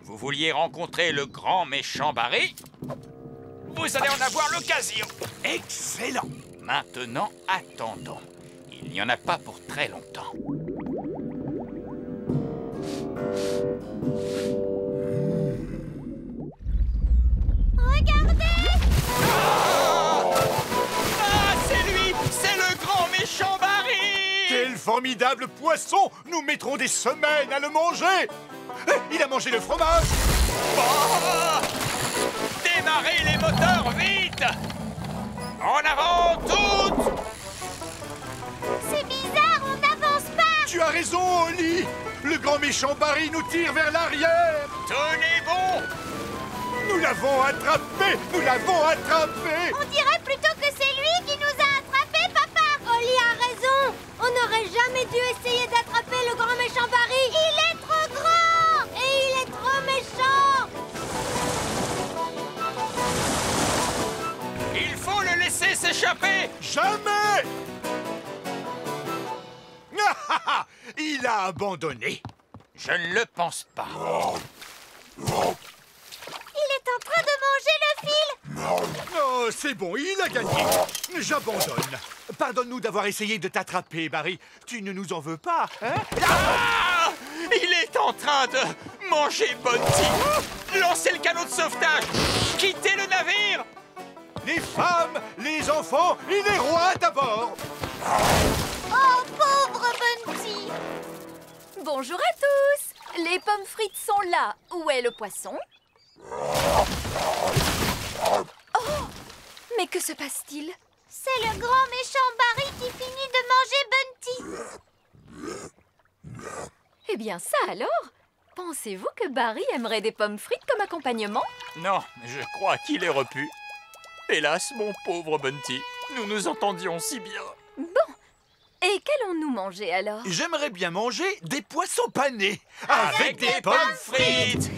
Vous vouliez rencontrer le grand méchant Barry? Vous allez en avoir l'occasion. Excellent. Maintenant, attendons. Il n'y en a pas pour très longtemps. Regardez! Méchant Barry! Quel formidable poisson! Nous mettrons des semaines à le manger! Il a mangé le fromage! Oh! Démarrez les moteurs, vite! En avant, toutes! C'est bizarre, on n'avance pas! Tu as raison, Holly! Le grand méchant Barry nous tire vers l'arrière! Tenez bon! Nous l'avons attrapé! Nous l'avons attrapé! On dirait plutôt que c'est lui qui nous a attrapés, papa! Holly a raison. On n'aurait jamais dû essayer d'attraper le grand méchant Barry. Il est trop grand! Et il est trop méchant! Il faut le laisser s'échapper! Jamais! Il a abandonné. Je ne le pense pas. Il est en train de manger le fil! Oh, c'est bon, il a gagné. J'abandonne. Pardonne-nous d'avoir essayé de t'attraper, Barry. Tu ne nous en veux pas, hein? Ah! Il est en train de manger Bunty! Lancez le canot de sauvetage! Quittez le navire! Les femmes, les enfants et les rois d'abord! Oh, pauvre Bunty! Bonjour à tous! Les pommes frites sont là. Où est le poisson? Oh! Mais que se passe-t-il? C'est le grand méchant Barry qui finit de manger Bunty! Eh bien ça alors? Pensez-vous que Barry aimerait des pommes frites comme accompagnement? Non, je crois qu'il est repu. Hélas, mon pauvre Bunty, nous nous entendions si bien. Bon, Et qu'allons-nous manger alors? J'aimerais bien manger des poissons panés. Avec des pommes frites.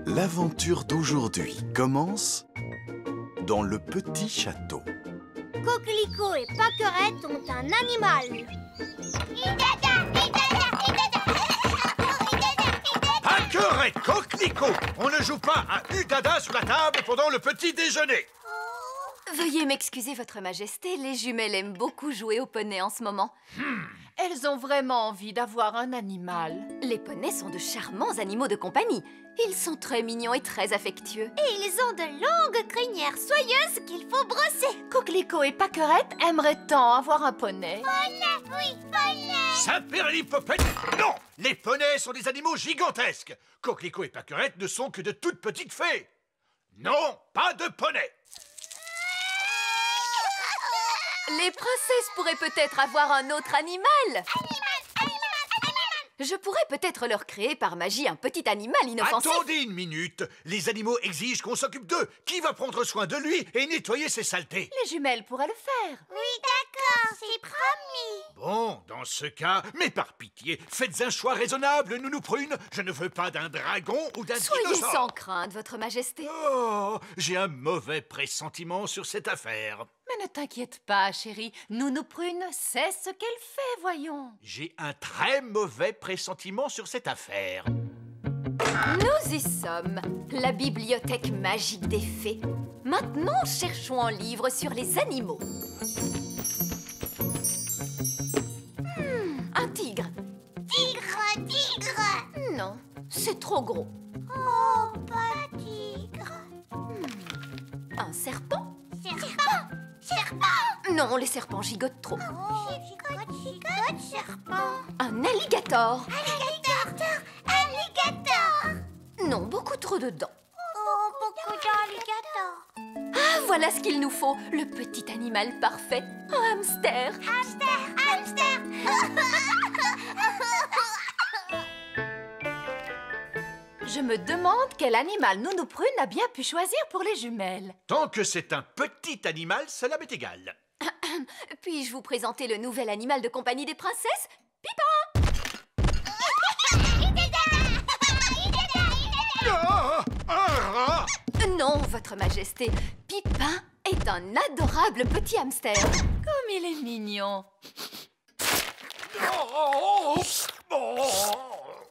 L'aventure d'aujourd'hui commence dans le petit château. Coquelicot et Pâquerette ont un animal. Pâquerette, Coquelicot, on ne joue pas à Udada sur la table pendant le petit déjeuner. Veuillez m'excuser, Votre Majesté, les jumelles aiment beaucoup jouer au poney en ce moment. Elles ont vraiment envie d'avoir un animal. Les poneys sont de charmants animaux de compagnie. Ils sont très mignons et très affectueux. Et ils ont de longues crinières soyeuses qu'il faut brosser. Coquelicot et Pâquerette aimeraient tant avoir un poney. Poney, oui, poney. Saint-Pérlipopette, non! Les poneys sont des animaux gigantesques. Coquelicot et Pâquerette ne sont que de toutes petites fées. Non, pas de poney. Les princesses pourraient peut-être avoir un autre animal. Je pourrais peut-être leur créer par magie un petit animal inoffensif. Attendez une minute. Les animaux exigent qu'on s'occupe d'eux. Qui va prendre soin de lui et nettoyer ses saletés? Les jumelles pourraient le faire. Oui, d'accord, c'est promis. Bon, dans ce cas, mais par pitié, faites un choix raisonnable, Nounou Prune. Je ne veux pas d'un dragon ou d'un Soyez dinosaure. sans crainte, Votre Majesté. Oh, j'ai un mauvais pressentiment sur cette affaire. Mais ne t'inquiète pas, chérie. Nounou Prune sait ce qu'elle fait, voyons. J'ai un très mauvais pressentiment sur cette affaire. Nous y sommes. La bibliothèque magique des fées. Maintenant, cherchons un livre sur les animaux. Un tigre. Tigre, tigre. Non, c'est trop gros. Oh, pas tigre. Un serpent. Serpent, serpent. Non, les serpents gigotent trop. Oh, gigote, gigote, serpent. Un alligator. Alligator, alligator. Non, beaucoup trop de dents. Oh, beaucoup d'alligators. Ah, voilà ce qu'il nous faut. Le petit animal parfait. Un hamster. Hamster, hamster. Je me demande quel animal Nounou Prune a bien pu choisir pour les jumelles. Tant que c'est un petit animal, cela m'est égal. Puis-je vous présenter le nouvel animal de compagnie des princesses? Pipin! Non, Votre Majesté. Pipin est un adorable petit hamster. Comme il est mignon.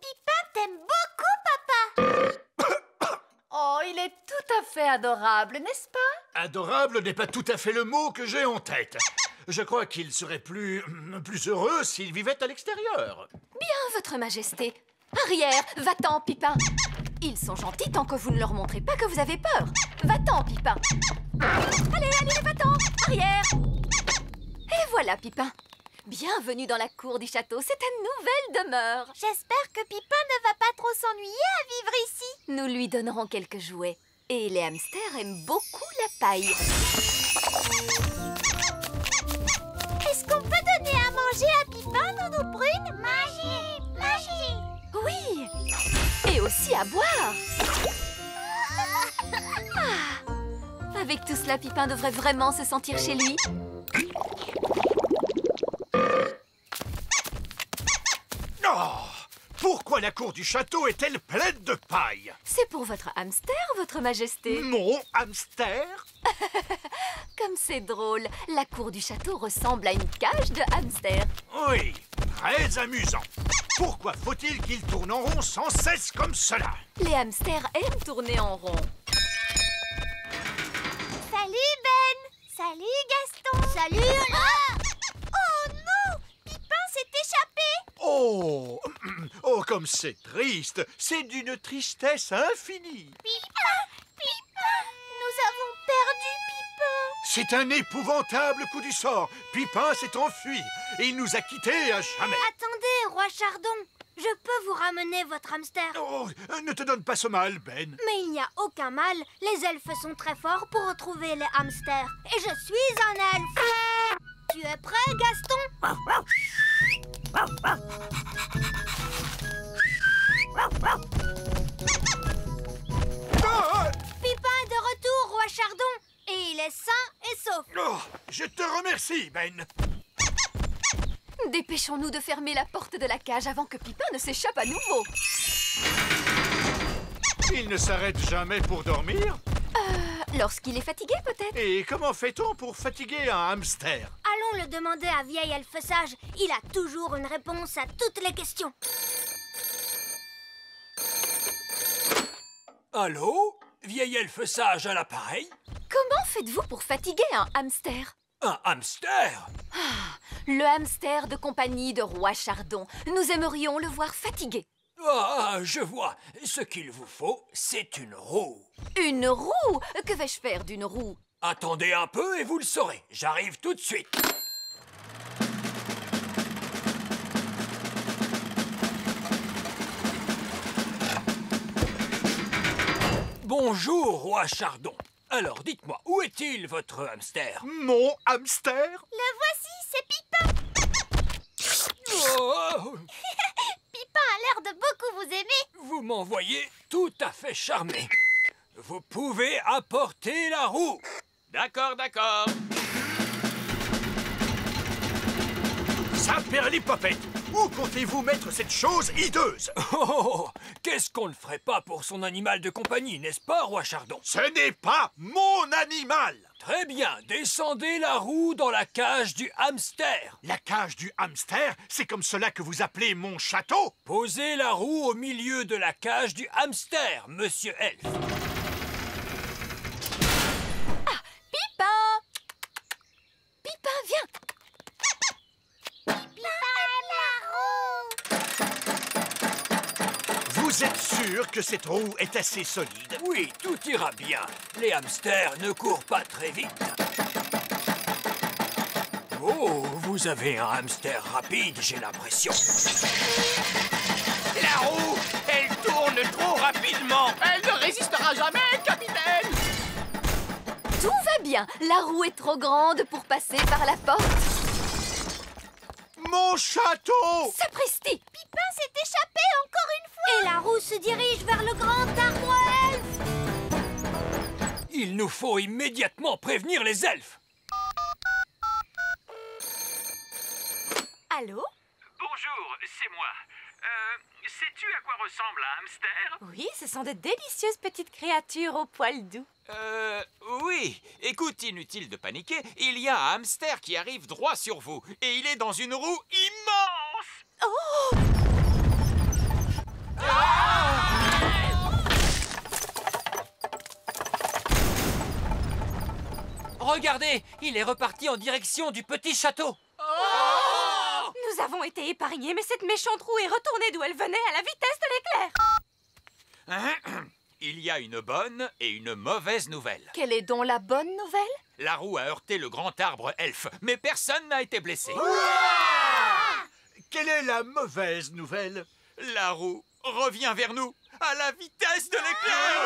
Pipin t'aime beaucoup, papa. Oh, il est tout à fait adorable, n'est-ce pas? Adorable n'est pas tout à fait le mot que j'ai en tête. Je crois qu'il serait plus heureux s'il vivait à l'extérieur. Bien, Votre Majesté. Arrière, va-t'en, Pipin. Ils sont gentils tant que vous ne leur montrez pas que vous avez peur. Va-t'en, Pipin. Allez, allez, va-t'en. Arrière. Et voilà, Pipin. Bienvenue dans la cour du château. C'est ta nouvelle demeure. J'espère que Pipin ne va pas trop s'ennuyer à vivre ici. Nous lui donnerons quelques jouets. Et les hamsters aiment beaucoup la paille. Est-ce qu'on peut donner à manger à Pipin, Nounou Prune? Magie, magie. Oui. Et aussi à boire. Ah. Avec tout cela, Pipin devrait vraiment se sentir chez lui. Oh, pourquoi la cour du château est-elle pleine de paille? C'est pour votre hamster, Votre Majesté. Mon hamster? Comme c'est drôle. La cour du château ressemble à une cage de hamster. Oui, très amusant. Pourquoi faut-il qu'il tourne en rond sans cesse comme cela? Les hamsters aiment tourner en rond. Salut, Ben. Salut, Gaston. Salut, Ah! Oh non, Pipin s'est échappé. Oh, oh, comme c'est triste. C'est d'une tristesse infinie. Pipin, Pipin. Nous avons perdu Pipin. C'est un épouvantable coup du sort. Pipin s'est enfui et il nous a quittés à jamais. Attendez, roi Chardon. Je peux vous ramener votre hamster. Oh, ne te donne pas ce mal, Ben. Mais il n'y a aucun mal. Les elfes sont très forts pour retrouver les hamsters. Et je suis un elfe. Tu es prêt, Gaston? Ah! Pipin est de retour, roi Chardon. Et il est sain et sauf. Oh, je te remercie. Merci, Ben. Dépêchons-nous de fermer la porte de la cage avant que Pipin ne s'échappe à nouveau. Il ne s'arrête jamais pour dormir? Lorsqu'il est fatigué, peut-être. Et comment fait-on pour fatiguer un hamster? Allons le demander à Vieil Elfe Sage. Il a toujours une réponse à toutes les questions. Allô? Vieil Elfe Sage à l'appareil? Comment faites-vous pour fatiguer un hamster? Un hamster? Le hamster de compagnie de Roi Chardon. Nous aimerions le voir fatigué. Ah, je vois. Ce qu'il vous faut, c'est une roue. Une roue? Que vais-je faire d'une roue? Attendez un peu et vous le saurez. J'arrive tout de suite. Bonjour, Roi Chardon. Alors, dites-moi, où est-il, votre hamster? Mon hamster? Le voici, c'est Pipin. Oh, Pipin a l'air de beaucoup vous aimer. vous m'envoyez tout à fait charmé. Vous pouvez apporter la roue. D'accord, d'accord. Saperlipopette, où comptez-vous mettre cette chose hideuse? Oh, qu'est-ce qu'on ne ferait pas pour son animal de compagnie, n'est-ce pas, Roi Chardon? Ce n'est pas mon animal! Très bien, descendez la roue dans la cage du hamster. La cage du hamster, c'est comme cela que vous appelez mon château? Posez la roue au milieu de la cage du hamster, Monsieur Elf. Pipin! Pipin, viens! Vous êtes sûr que cette roue est assez solide? Oui, tout ira bien. Les hamsters ne courent pas très vite. Oh, vous avez un hamster rapide, j'ai l'impression. La roue, elle tourne trop rapidement. Elle ne résistera jamais, capitaine! Tout va bien. La roue est trop grande pour passer par la porte. Mon château! Sapristi! Pipin s'est échappé encore une fois. Et la roue se dirige vers le grand arbre elfe. Il nous faut immédiatement prévenir les elfes. Allô? Bonjour, c'est moi. Sais-tu à quoi ressemble un hamster? Oui, ce sont de délicieuses petites créatures aux poils doux. Oui. Écoute, inutile de paniquer, il y a un hamster qui arrive droit sur vous. Et il est dans une roue immense. Oh! Regardez, il est reparti en direction du petit château. Nous avons été épargnés, mais cette méchante roue est retournée d'où elle venait à la vitesse de l'éclair. Il y a une bonne et une mauvaise nouvelle. Quelle est donc la bonne nouvelle? La roue a heurté le grand arbre elfe, mais personne n'a été blessé. Quelle est la mauvaise nouvelle? La roue revient vers nous à la vitesse de l'éclair.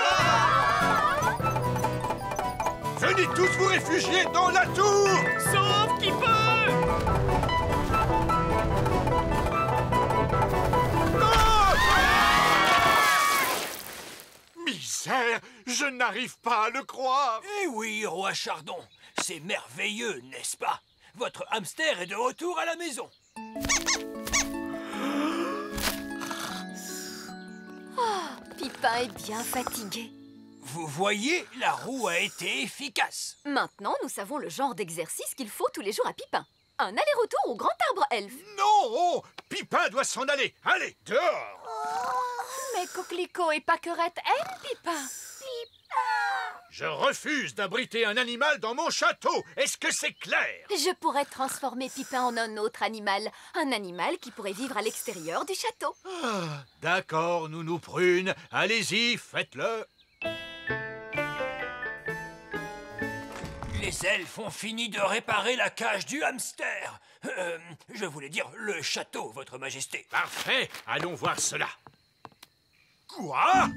Venez tous vous réfugier dans la tour! Sauf qui peut! Misère, je n'arrive pas à le croire. Eh oui, Roi Chardon, c'est merveilleux, n'est-ce pas? Votre hamster est de retour à la maison. Pipin est bien fatigué. Vous voyez, la roue a été efficace. Maintenant, nous savons le genre d'exercice qu'il faut tous les jours à Pipin. Un aller-retour au grand arbre elfe. Non! Pipin doit s'en aller. Allez, dehors! Mais Coquelicot et Pâquerette aiment Pipin. Je refuse d'abriter un animal dans mon château. Est-ce que c'est clair? Je pourrais transformer Pipin en un autre animal. Un animal qui pourrait vivre à l'extérieur du château. D'accord, Nounou Prune. Allez-y, faites-le. Les elfes ont fini de réparer la cage du hamster. Je voulais dire le château, Votre Majesté. Parfait, allons voir cela. Quoi?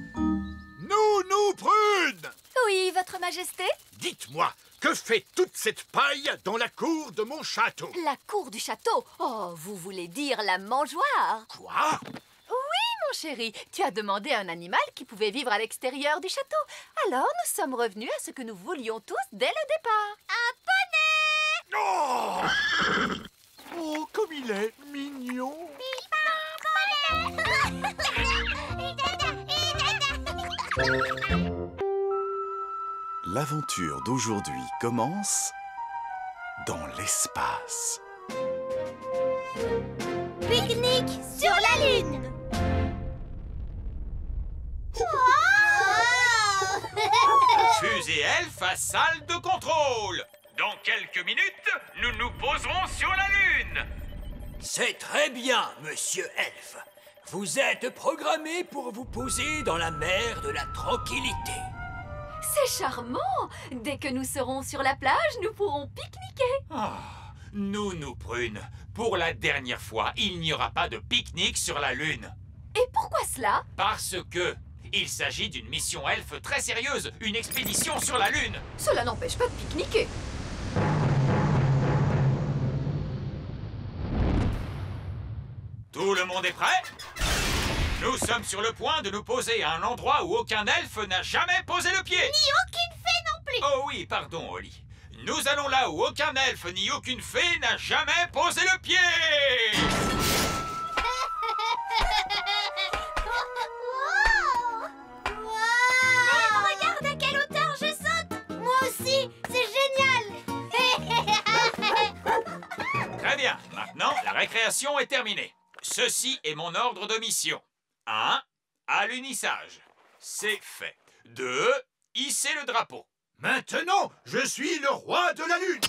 Nounou Prune! Oui, Votre Majesté? Dites-moi, que fait toute cette paille dans la cour de mon château? La cour du château? Oh, vous voulez dire la mangeoire? Quoi? Oui, mon chéri, tu as demandé un animal qui pouvait vivre à l'extérieur du château. Alors, nous sommes revenus à ce que nous voulions tous dès le départ. Un poney! Oh, oh, comme il est mignon. L'aventure d'aujourd'hui commence dans l'espace. Pique-nique sur la Lune. Fusée Elf à salle de contrôle. Dans quelques minutes, nous nous poserons sur la Lune. C'est très bien, monsieur Elf. Vous êtes programmé pour vous poser dans la mer de la tranquillité. C'est charmant! Dès que nous serons sur la plage, nous pourrons pique-niquer. Ah, nous, Prune, pour la dernière fois, il n'y aura pas de pique-nique sur la Lune. Et pourquoi cela? Parce que il s'agit d'une mission elfe très sérieuse, une expédition sur la Lune. Cela n'empêche pas de pique-niquer. Tout le monde est prêt? Nous sommes sur le point de nous poser à un endroit où aucun elfe n'a jamais posé le pied. Ni aucune fée non plus. Oh oui, pardon, Holly. Nous allons là où aucun elfe ni aucune fée n'a jamais posé le pied. Regarde à quelle hauteur je saute. Moi aussi, c'est génial. Très bien, maintenant la récréation est terminée. Ceci est mon ordre de mission. 1. Alunissage. C'est fait. 2. Hisser le drapeau. Maintenant, je suis le roi de la Lune.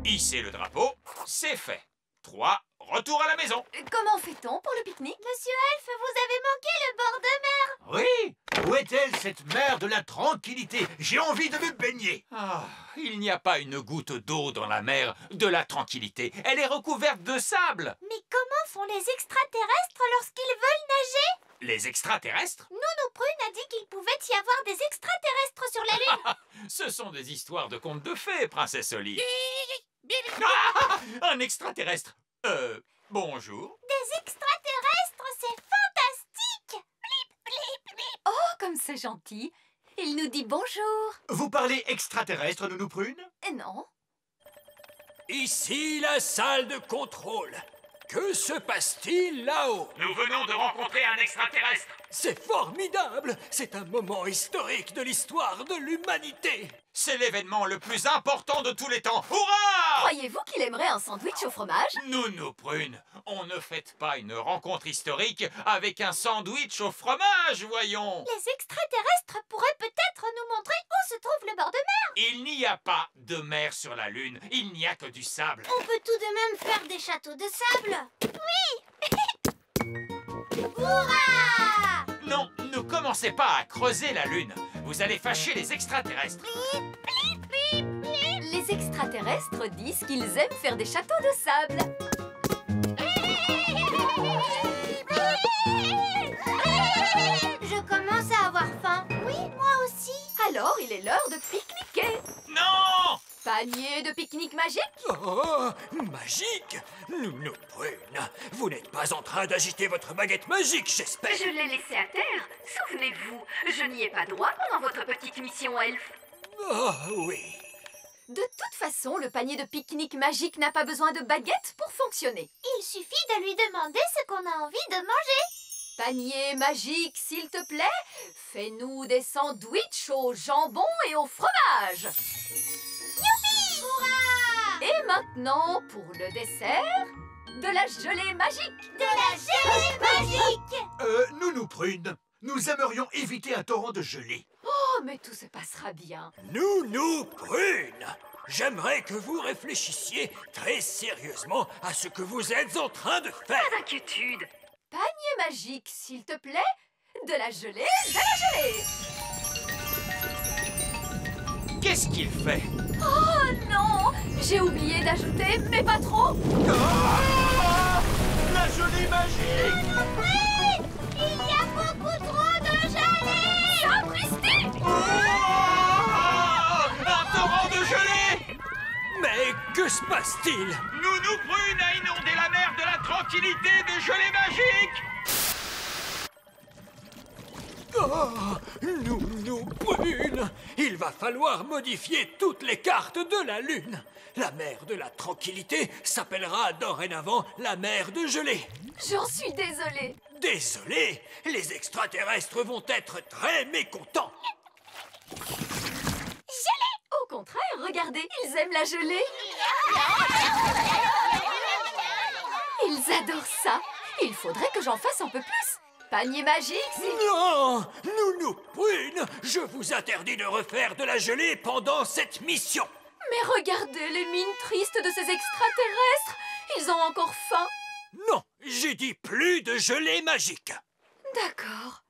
Hisser le drapeau. C'est fait. 3. Retour à la maison. Comment fait-on pour le pique-nique? Monsieur Elf, vous avez manqué le bord de mer. Oui, où est-elle cette mer de la tranquillité? J'ai envie de me baigner. Ah, il n'y a pas une goutte d'eau dans la mer de la tranquillité. Elle est recouverte de sable. Mais comment font les extraterrestres lorsqu'ils veulent nager? Les extraterrestres? Nounou Prune a dit qu'il pouvait y avoir des extraterrestres sur la Lune. Ce sont des histoires de contes de fées, princesse Holly. Ah, un extraterrestre. Bonjour. Des extraterrestres, c'est fantastique. Blip, blip, blip. Oh, comme c'est gentil. Il nous dit bonjour. Vous parlez extraterrestre, Nounou Prune? Non. Ici la salle de contrôle. Que se passe-t-il là-haut? Nous venons de rencontrer un extraterrestre. C'est formidable! C'est un moment historique de l'histoire de l'humanité. C'est l'événement le plus important de tous les temps. Hurrah! Croyez-vous qu'il aimerait un sandwich au fromage? Nounou Prune, on ne fête pas une rencontre historique avec un sandwich au fromage, voyons. Les extraterrestres pourraient peut-être nous montrer où se trouve le bord de mer. Il n'y a pas de mer sur la Lune, il n'y a que du sable. On peut tout de même faire des châteaux de sable. Oui. Hurrah! Non, ne commencez pas à creuser la Lune. Vous allez fâcher les extraterrestres. Les extraterrestres disent qu'ils aiment faire des châteaux de sable. Je commence à avoir faim. Oui, moi aussi. Alors, il est l'heure de pique-niquer. Non! Panier de pique-nique magique? Oh, magique! Nounou Prune, vous n'êtes pas en train d'agiter votre baguette magique, j'espère. Je l'ai laissé à terre. Souvenez-vous, je n'y ai pas droit pendant votre petite mission elfe. Oh, oui. De toute façon, le panier de pique-nique magique n'a pas besoin de baguette pour fonctionner. Il suffit de lui demander ce qu'on a envie de manger. Panier magique, s'il te plaît, fais-nous des sandwichs au jambon et au fromage. Youpi! Hurrah! Et maintenant, pour le dessert, de la gelée magique. De la gelée magique! Nounou Prune, nous aimerions éviter un torrent de gelée. Oh, mais tout se passera bien. Nounou Prune, j'aimerais que vous réfléchissiez très sérieusement à ce que vous êtes en train de faire. Pas d'inquiétude. Panier magique, s'il te plaît. De la gelée, de la gelée. Qu'est-ce qu'il fait? Oh non! J'ai oublié d'ajouter, mais pas trop. Ah, la gelée magique! Oui! Il y a beaucoup trop de gelée! Sapristi! Un torrent de gelée! Mais que se passe-t-il? Nounou Prune a inondé la mer de la tranquillité de gelée magique! Oh, Oh, Nounou Prune, il va falloir modifier toutes les cartes de la Lune. La mer de la tranquillité s'appellera dorénavant la mer de gelée. J'en suis désolée. Désolé, les extraterrestres vont être très mécontents. Gelée! Au contraire, regardez, ils aiment la gelée. Ils adorent ça. Il faudrait que j'en fasse un peu plus. Panier magique, Non, Nounou Prune, je vous interdis de refaire de la gelée pendant cette mission. Mais regardez les mines tristes de ces extraterrestres. Ils ont encore faim. Non, j'ai dit plus de gelée magique. D'accord.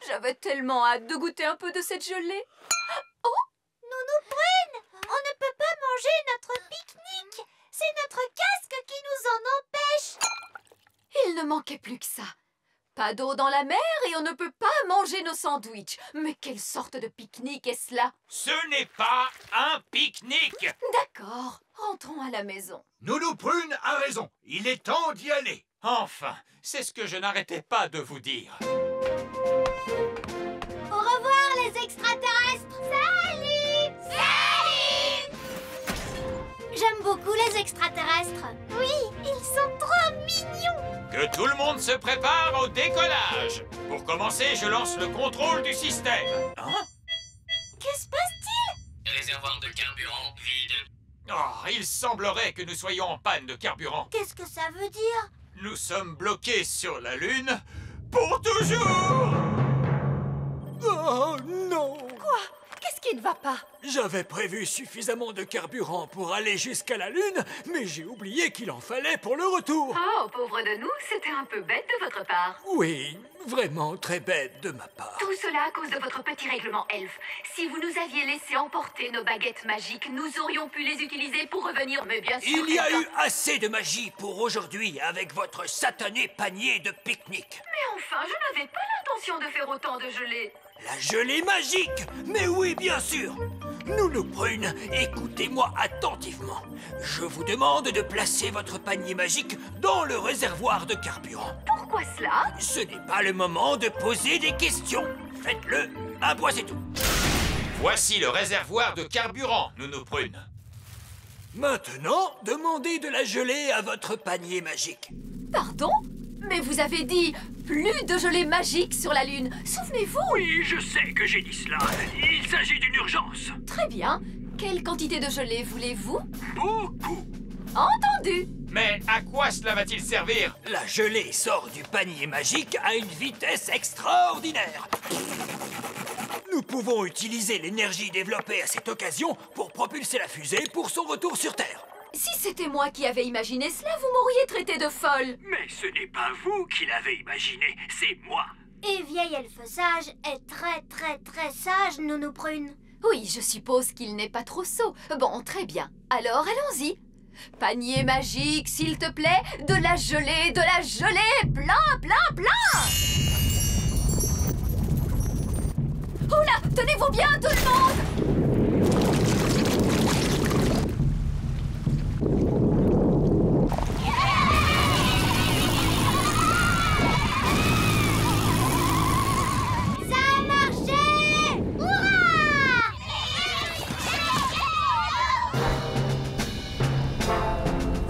J'avais tellement hâte de goûter un peu de cette gelée. Oh! Nounou Prune, on ne peut pas manger notre pique-nique. C'est notre casque qui nous en empêche. Il ne manquait plus que ça. Pas d'eau dans la mer et on ne peut pas manger nos sandwichs. Mais quelle sorte de pique-nique est-ce là? Ce n'est pas un pique-nique. D'accord, rentrons à la maison. Nounou Prune a raison. Il est temps d'y aller. Enfin, c'est ce que je n'arrêtais pas de vous dire. Au revoir les extraterrestres. Salut! Salut! J'aime beaucoup les extraterrestres. Oui, ils sont trop mignons. Que tout le monde se prépare au décollage. Pour commencer, je lance le contrôle du système. Hein? Que se passe-t-il? Réservoir de carburant vide. Oh, il semblerait que nous soyons en panne de carburant. Qu'est-ce que ça veut dire? Nous sommes bloqués sur la Lune pour toujours. Oh non! Quoi? Qu'est-ce qui ne va pas? J'avais prévu suffisamment de carburant pour aller jusqu'à la Lune, mais j'ai oublié qu'il en fallait pour le retour. Oh, pauvre de nous, c'était un peu bête de votre part. Oui, vraiment très bête de ma part. Tout cela à cause de votre petit règlement elfe. Si vous nous aviez laissé emporter nos baguettes magiques, nous aurions pu les utiliser pour revenir, mais bien sûr... Il y a eu assez de magie pour aujourd'hui avec votre satané panier de pique-nique. Mais enfin, je n'avais pas l'intention de faire autant de gelée. La gelée magique! Mais oui, bien sûr! Nounou Prune, écoutez-moi attentivement. Je vous demande de placer votre panier magique dans le réservoir de carburant. Pourquoi cela? Ce n'est pas le moment de poser des questions. Faites-le, un point c'est tout. Voici le réservoir de carburant, Nounou Prune. Maintenant, demandez de la gelée à votre panier magique. Pardon? Mais vous avez dit plus de gelée magique sur la Lune. Souvenez-vous? Oui, je sais que j'ai dit cela. Il s'agit d'une urgence. Très bien. Quelle quantité de gelée voulez-vous? Beaucoup. Entendu. Mais à quoi cela va-t-il servir? La gelée sort du panier magique à une vitesse extraordinaire. Nous pouvons utiliser l'énergie développée à cette occasion pour propulser la fusée pour son retour sur Terre. Si c'était moi qui avais imaginé cela, vous m'auriez traité de folle. Mais ce n'est pas vous qui l'avez imaginé, c'est moi. Et vieil elfe sage est très très très sage, Nounou Prune. Oui, je suppose qu'il n'est pas trop sot. Bon, très bien. Alors, allons-y. Panier magique, s'il te plaît. De la gelée, plein, plein, plein. Oula, tenez-vous bien, tout le monde.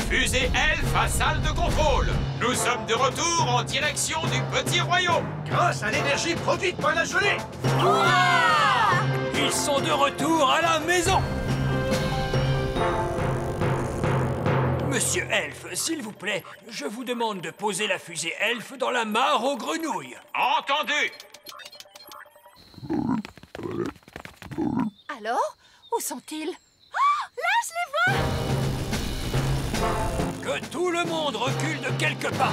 Fusée Elfe à salle de contrôle. Nous sommes de retour en direction du petit royaume. Grâce à l'énergie produite par la gelée. Ils sont de retour à la maison. Monsieur Elfe, s'il vous plaît, je vous demande de poser la fusée Elfe dans la mare aux grenouilles. Entendu. Alors, où sont-ils? Ah, là, je les vois. Que tout le monde recule de quelques pas.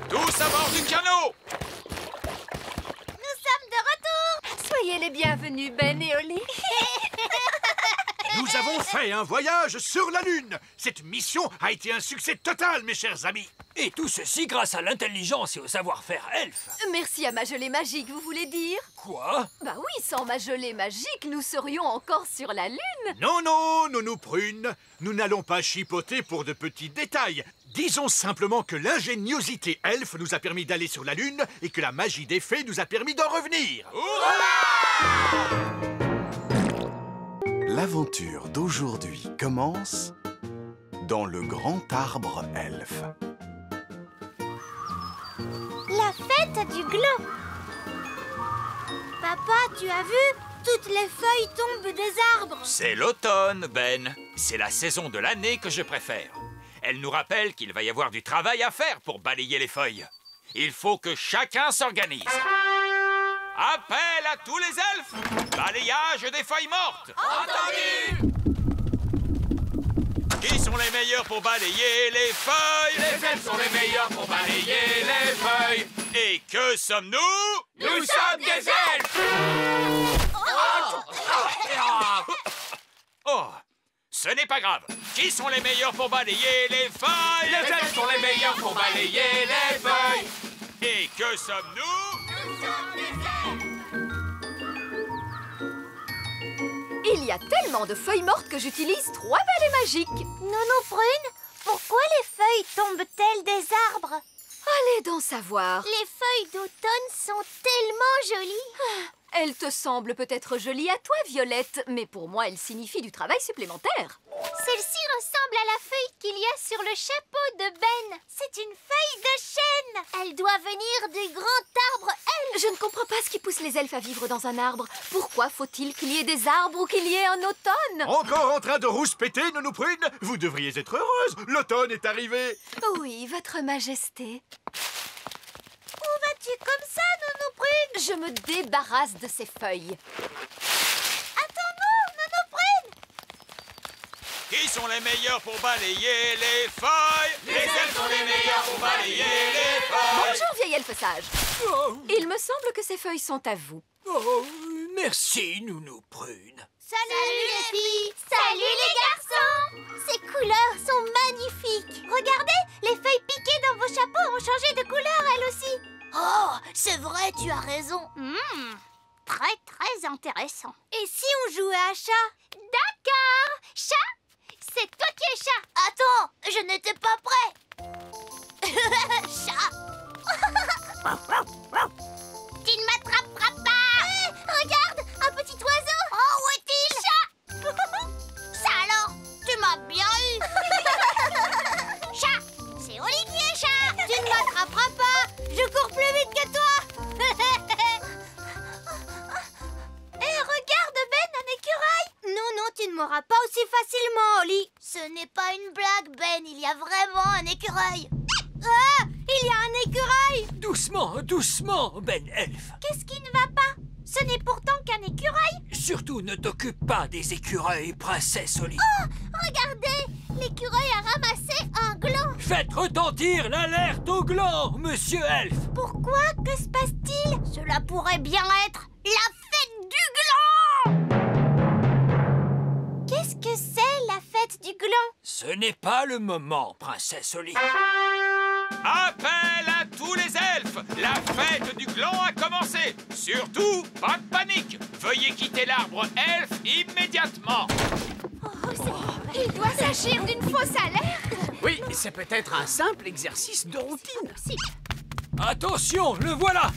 Tous à bord du canot. Nous sommes de retour. Soyez les bienvenus, Ben et Oli. Nous avons fait un voyage sur la Lune. Cette mission a été un succès total, mes chers amis. Et tout ceci grâce à l'intelligence et au savoir-faire elfe. Merci à ma gelée magique, vous voulez dire? Quoi? Bah oui, sans ma gelée magique, nous serions encore sur la Lune. Non, non, Nounou Prune, nous n'allons pas chipoter pour de petits détails. Disons simplement que l'ingéniosité elfe nous a permis d'aller sur la Lune et que la magie des fées nous a permis d'en revenir. L'aventure d'aujourd'hui commence dans le grand arbre elfe. La fête du gland. Papa, tu as vu? Toutes les feuilles tombent des arbres. C'est l'automne, Ben. C'est la saison de l'année que je préfère. Elle nous rappelle qu'il va y avoir du travail à faire pour balayer les feuilles. Il faut que chacun s'organise. Appel à tous les elfes! Balayage des feuilles mortes! Entendu! Qui sont les meilleurs pour balayer les feuilles? Les elfes sont les meilleurs pour balayer les feuilles. Et que sommes-nous? Nous sommes des elfes! Oh, ce n'est pas grave. Qui sont les meilleurs pour balayer les feuilles? Les elfes sont les meilleurs pour balayer les feuilles. Et que sommes-nous? Nous sommes des elfes! Il y a tellement de feuilles mortes que j'utilise 3 balais magiques. Nounou Prune, pourquoi les feuilles tombent-elles des arbres? Allez donc savoir. Les feuilles d'automne sont tellement jolies. Elles te semblent peut-être jolies à toi, Violette, mais pour moi, elles signifient du travail supplémentaire. Celle-ci ressemble à la feuille qu'il y a sur le chapeau de Ben. C'est une feuille de chêne. Elle doit venir du grand arbre elfe. Je ne comprends pas ce qui pousse les elfes à vivre dans un arbre. Pourquoi faut-il qu'il y ait des arbres ou qu'il y ait un automne? Encore en train de rouspéter, Nounou Prune? Vous devriez être heureuse. L'automne est arrivé. Oui, votre majesté. Où vas-tu comme ça, Nounou Prune? Je me débarrasse de ces feuilles. Attends-nous, Nounou Prune! Qui sont les meilleurs pour balayer les feuilles? Les elfes sont les meilleurs pour balayer les feuilles. Bonjour, vieil elfe sage. Il me semble que ces feuilles sont à vous. Oh, merci, Nounou Prune. Salut les filles! Salut les garçons! Ces couleurs sont magnifiques! Regardez, les feuilles piquées dans vos chapeaux ont changé de couleur elles aussi! Oh, c'est vrai, tu as raison. Très, très intéressant. Et si on jouait à chat? D'accord. Chat, c'est toi qui es chat. Attends, je n'étais pas prêt. Chat. Tu ne m'attraperas pas. Hé, regarde, un petit oiseau. Oh, où est-il? Chat. Ça alors, tu m'as bien eu. Chat, c'est Olivier, chat. Tu ne m'attraperas pas. Je cours plus vite que toi. Hé, regarde Ben, un écureuil. Non, tu ne m'auras pas aussi facilement, Oli. Ce n'est pas une blague, Ben. Il y a vraiment un écureuil. Ah, il y a un écureuil. Doucement, doucement, Ben Elfe. Qu'est-ce qui ne va pas? Ce n'est pourtant qu'un écureuil. Surtout ne t'occupe pas des écureuils, princesse Oli. Oh, regardez, l'écureuil a ramassé un gland. Faites retentir l'alerte au gland, monsieur Elfe. Pourquoi? Que se passe-t-il? Cela pourrait bien être la fête du gland. Qu'est-ce que c'est, la fête du gland? Ce n'est pas le moment, princesse Oli. Appel à tous les elfes! La fête du gland a commencé! Surtout, pas de panique! Veuillez quitter l'arbre elfe immédiatement! Il doit s'agir d'une fausse alerte. Oui, c'est peut-être un simple exercice de routine. Attention, le voilà.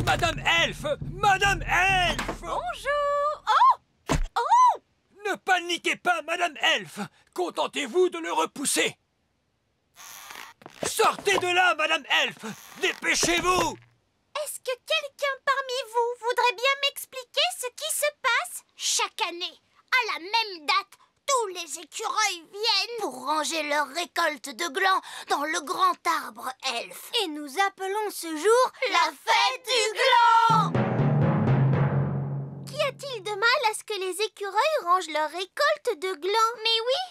Madame Elfe! Madame Elfe! Bonjour. Oh! Ne paniquez pas, Madame Elfe. Contentez-vous de le repousser. Sortez de là, Madame Elfe. Dépêchez-vous. Est-ce que quelqu'un parmi vous voudrait bien m'expliquer ce qui se passe? Chaque année, à la même date, tous les écureuils viennent pour ranger leur récolte de glands dans le grand arbre elfe. Et nous appelons ce jour la fête du gland. Qu'y a-t-il de mal à ce que les écureuils rangent leur récolte de glands? Mais oui,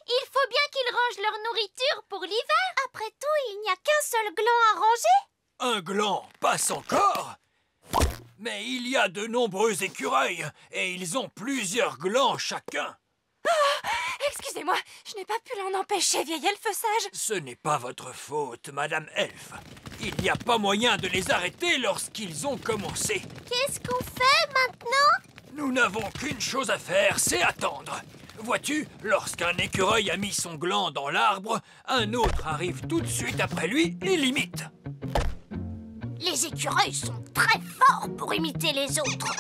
il faut bien qu'ils rangent leur nourriture pour l'hiver. Après tout, il n'y a qu'un seul gland à ranger. Un gland passe encore. Mais il y a de nombreux écureuils et ils ont plusieurs glands chacun. Ah, excusez Excusez-moi, je n'ai pas pu l'en empêcher, vieil elfe sage. Ce n'est pas votre faute, Madame Elfe. Il n'y a pas moyen de les arrêter lorsqu'ils ont commencé. Qu'est-ce qu'on fait maintenant? Nous n'avons qu'une chose à faire, c'est attendre. Vois-tu, lorsqu'un écureuil a mis son gland dans l'arbre, un autre arrive tout de suite après lui et l'imite. Les écureuils sont très forts pour imiter les autres.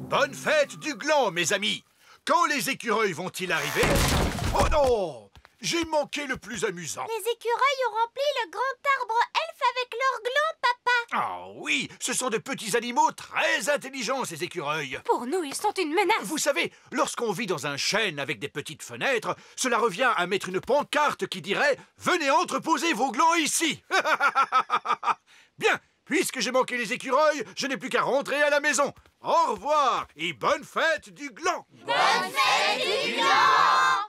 Bonne fête du gland, mes amis! Quand les écureuils vont-ils arriver? Oh non! J'ai manqué le plus amusant. Les écureuils ont rempli le grand arbre elfe avec leurs glands, papa. Ah oui, ce sont de petits animaux très intelligents, ces écureuils. Pour nous, ils sont une menace. Vous savez, lorsqu'on vit dans un chêne avec des petites fenêtres, cela revient à mettre une pancarte qui dirait « Venez entreposer vos glands ici !» Bien, puisque j'ai manqué les écureuils, je n'ai plus qu'à rentrer à la maison. Au revoir et bonne fête du gland. Bonne fête du gland!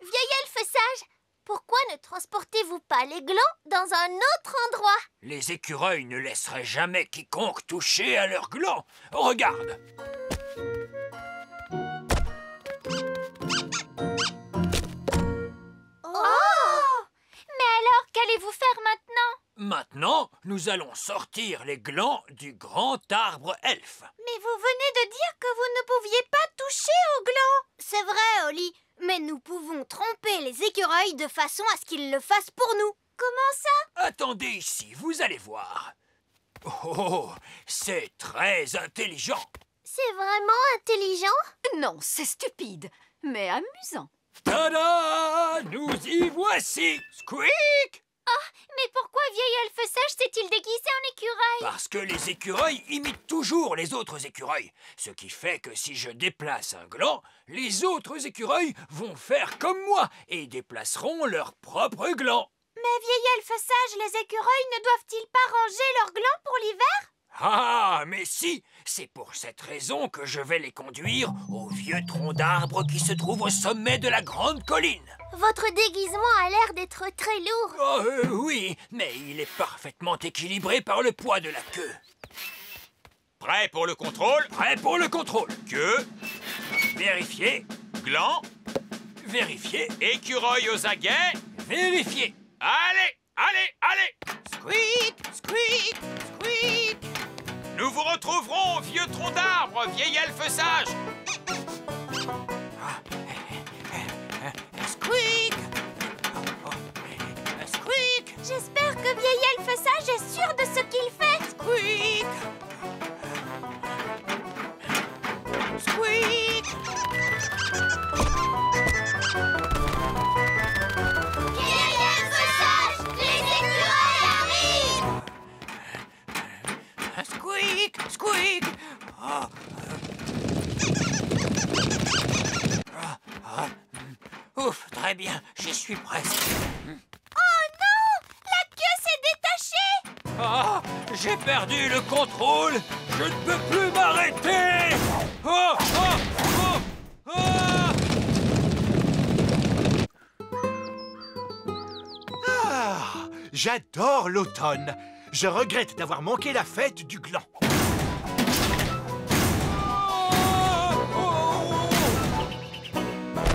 Vieil elfe sage, pourquoi ne transportez-vous pas les glands dans un autre endroit? Les écureuils ne laisseraient jamais quiconque toucher à leurs glands. Regarde. Oh! Mais alors, qu'allez-vous faire maintenant? Maintenant, nous allons sortir les glands du grand arbre elfe. Mais vous venez de dire que vous ne pouviez pas toucher aux glands. C'est vrai, Oli, mais nous pouvons tromper les écureuils de façon à ce qu'ils le fassent pour nous. Comment ça? Attendez ici, vous allez voir. Oh, c'est très intelligent. C'est vraiment intelligent? Non, c'est stupide, mais amusant. Tada! Nous y voici! Squeak! Oh, mais pourquoi vieil elfe sage s'est-il déguisé en écureuil? Parce que les écureuils imitent toujours les autres écureuils. Ce qui fait que si je déplace un gland, les autres écureuils vont faire comme moi et déplaceront leur propre gland. Mais vieil elfe sage, les écureuils ne doivent-ils pas ranger leurs glands pour l'hiver? Ah, mais si! C'est pour cette raison que je vais les conduire au vieux tronc d'arbre qui se trouve au sommet de la grande colline. Votre déguisement a l'air d'être très lourd. Oh, oui, mais il est parfaitement équilibré par le poids de la queue. Prêt pour le contrôle? Prêt pour le contrôle. Queue. Vérifier. Gland. Vérifier. Écureuil aux aguets. Vérifier. Allez, allez, allez! Squeak, squeak, squeak. Nous vous retrouverons au vieux tronc d'arbre, vieil elfe sage. Squeak. Squeak. J'espère que vieil elfe sage est sûr de ce qu'il fait. Squeak. Squeak. Vieil elfe sage, les écureuils arrivent. Squeak, squeak. Ouf, très bien, j'y suis presque. Oh non! La queue s'est détachée! Ah, j'ai perdu le contrôle. Je ne peux plus m'arrêter. Oh, oh, oh, oh. Ah, j'adore l'automne. Je regrette d'avoir manqué la fête du gland.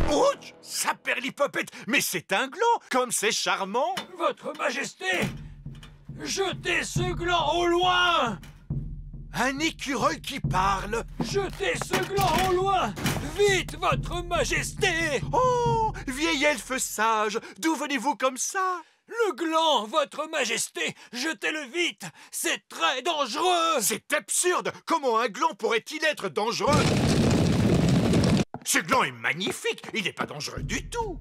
Ouch! Saperlipopette, mais c'est un gland, comme c'est charmant! Votre Majesté, jetez ce gland au loin! Un écureuil qui parle! Jetez ce gland au loin! Vite, Votre Majesté! Oh! Vieil elfe sage, d'où venez-vous comme ça? Le gland, Votre Majesté! Jetez-le vite! C'est très dangereux! C'est absurde! Comment un gland pourrait-il être dangereux? Ce gland est magnifique! Il n'est pas dangereux du tout!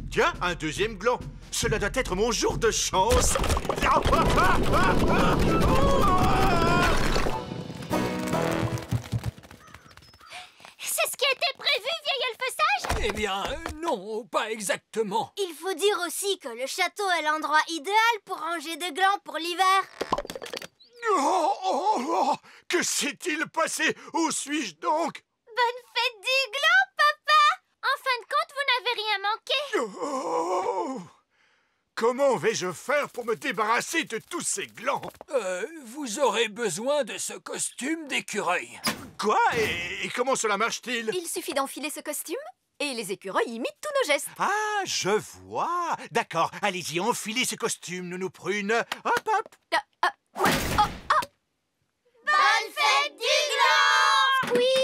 Tiens, un deuxième gland! Cela doit être mon jour de chance! C'est ce qui était prévu, vieil elfe sage? Eh bien, non, pas exactement. Il faut dire aussi que le château est l'endroit idéal pour ranger des glands pour l'hiver. Oh, que s'est-il passé? Où suis-je donc? Bonne fête du gland, papa! Enfin Oh! Comment vais-je faire pour me débarrasser de tous ces glands? Vous aurez besoin de ce costume d'écureuil. Quoi? Et comment cela marche-t-il? Il suffit d'enfiler ce costume et les écureuils imitent tous nos gestes. Ah, je vois. D'accord, allez-y, enfilez ce costume, Nounou Prune. Hop, hop. Bonne fête du gland! Oui.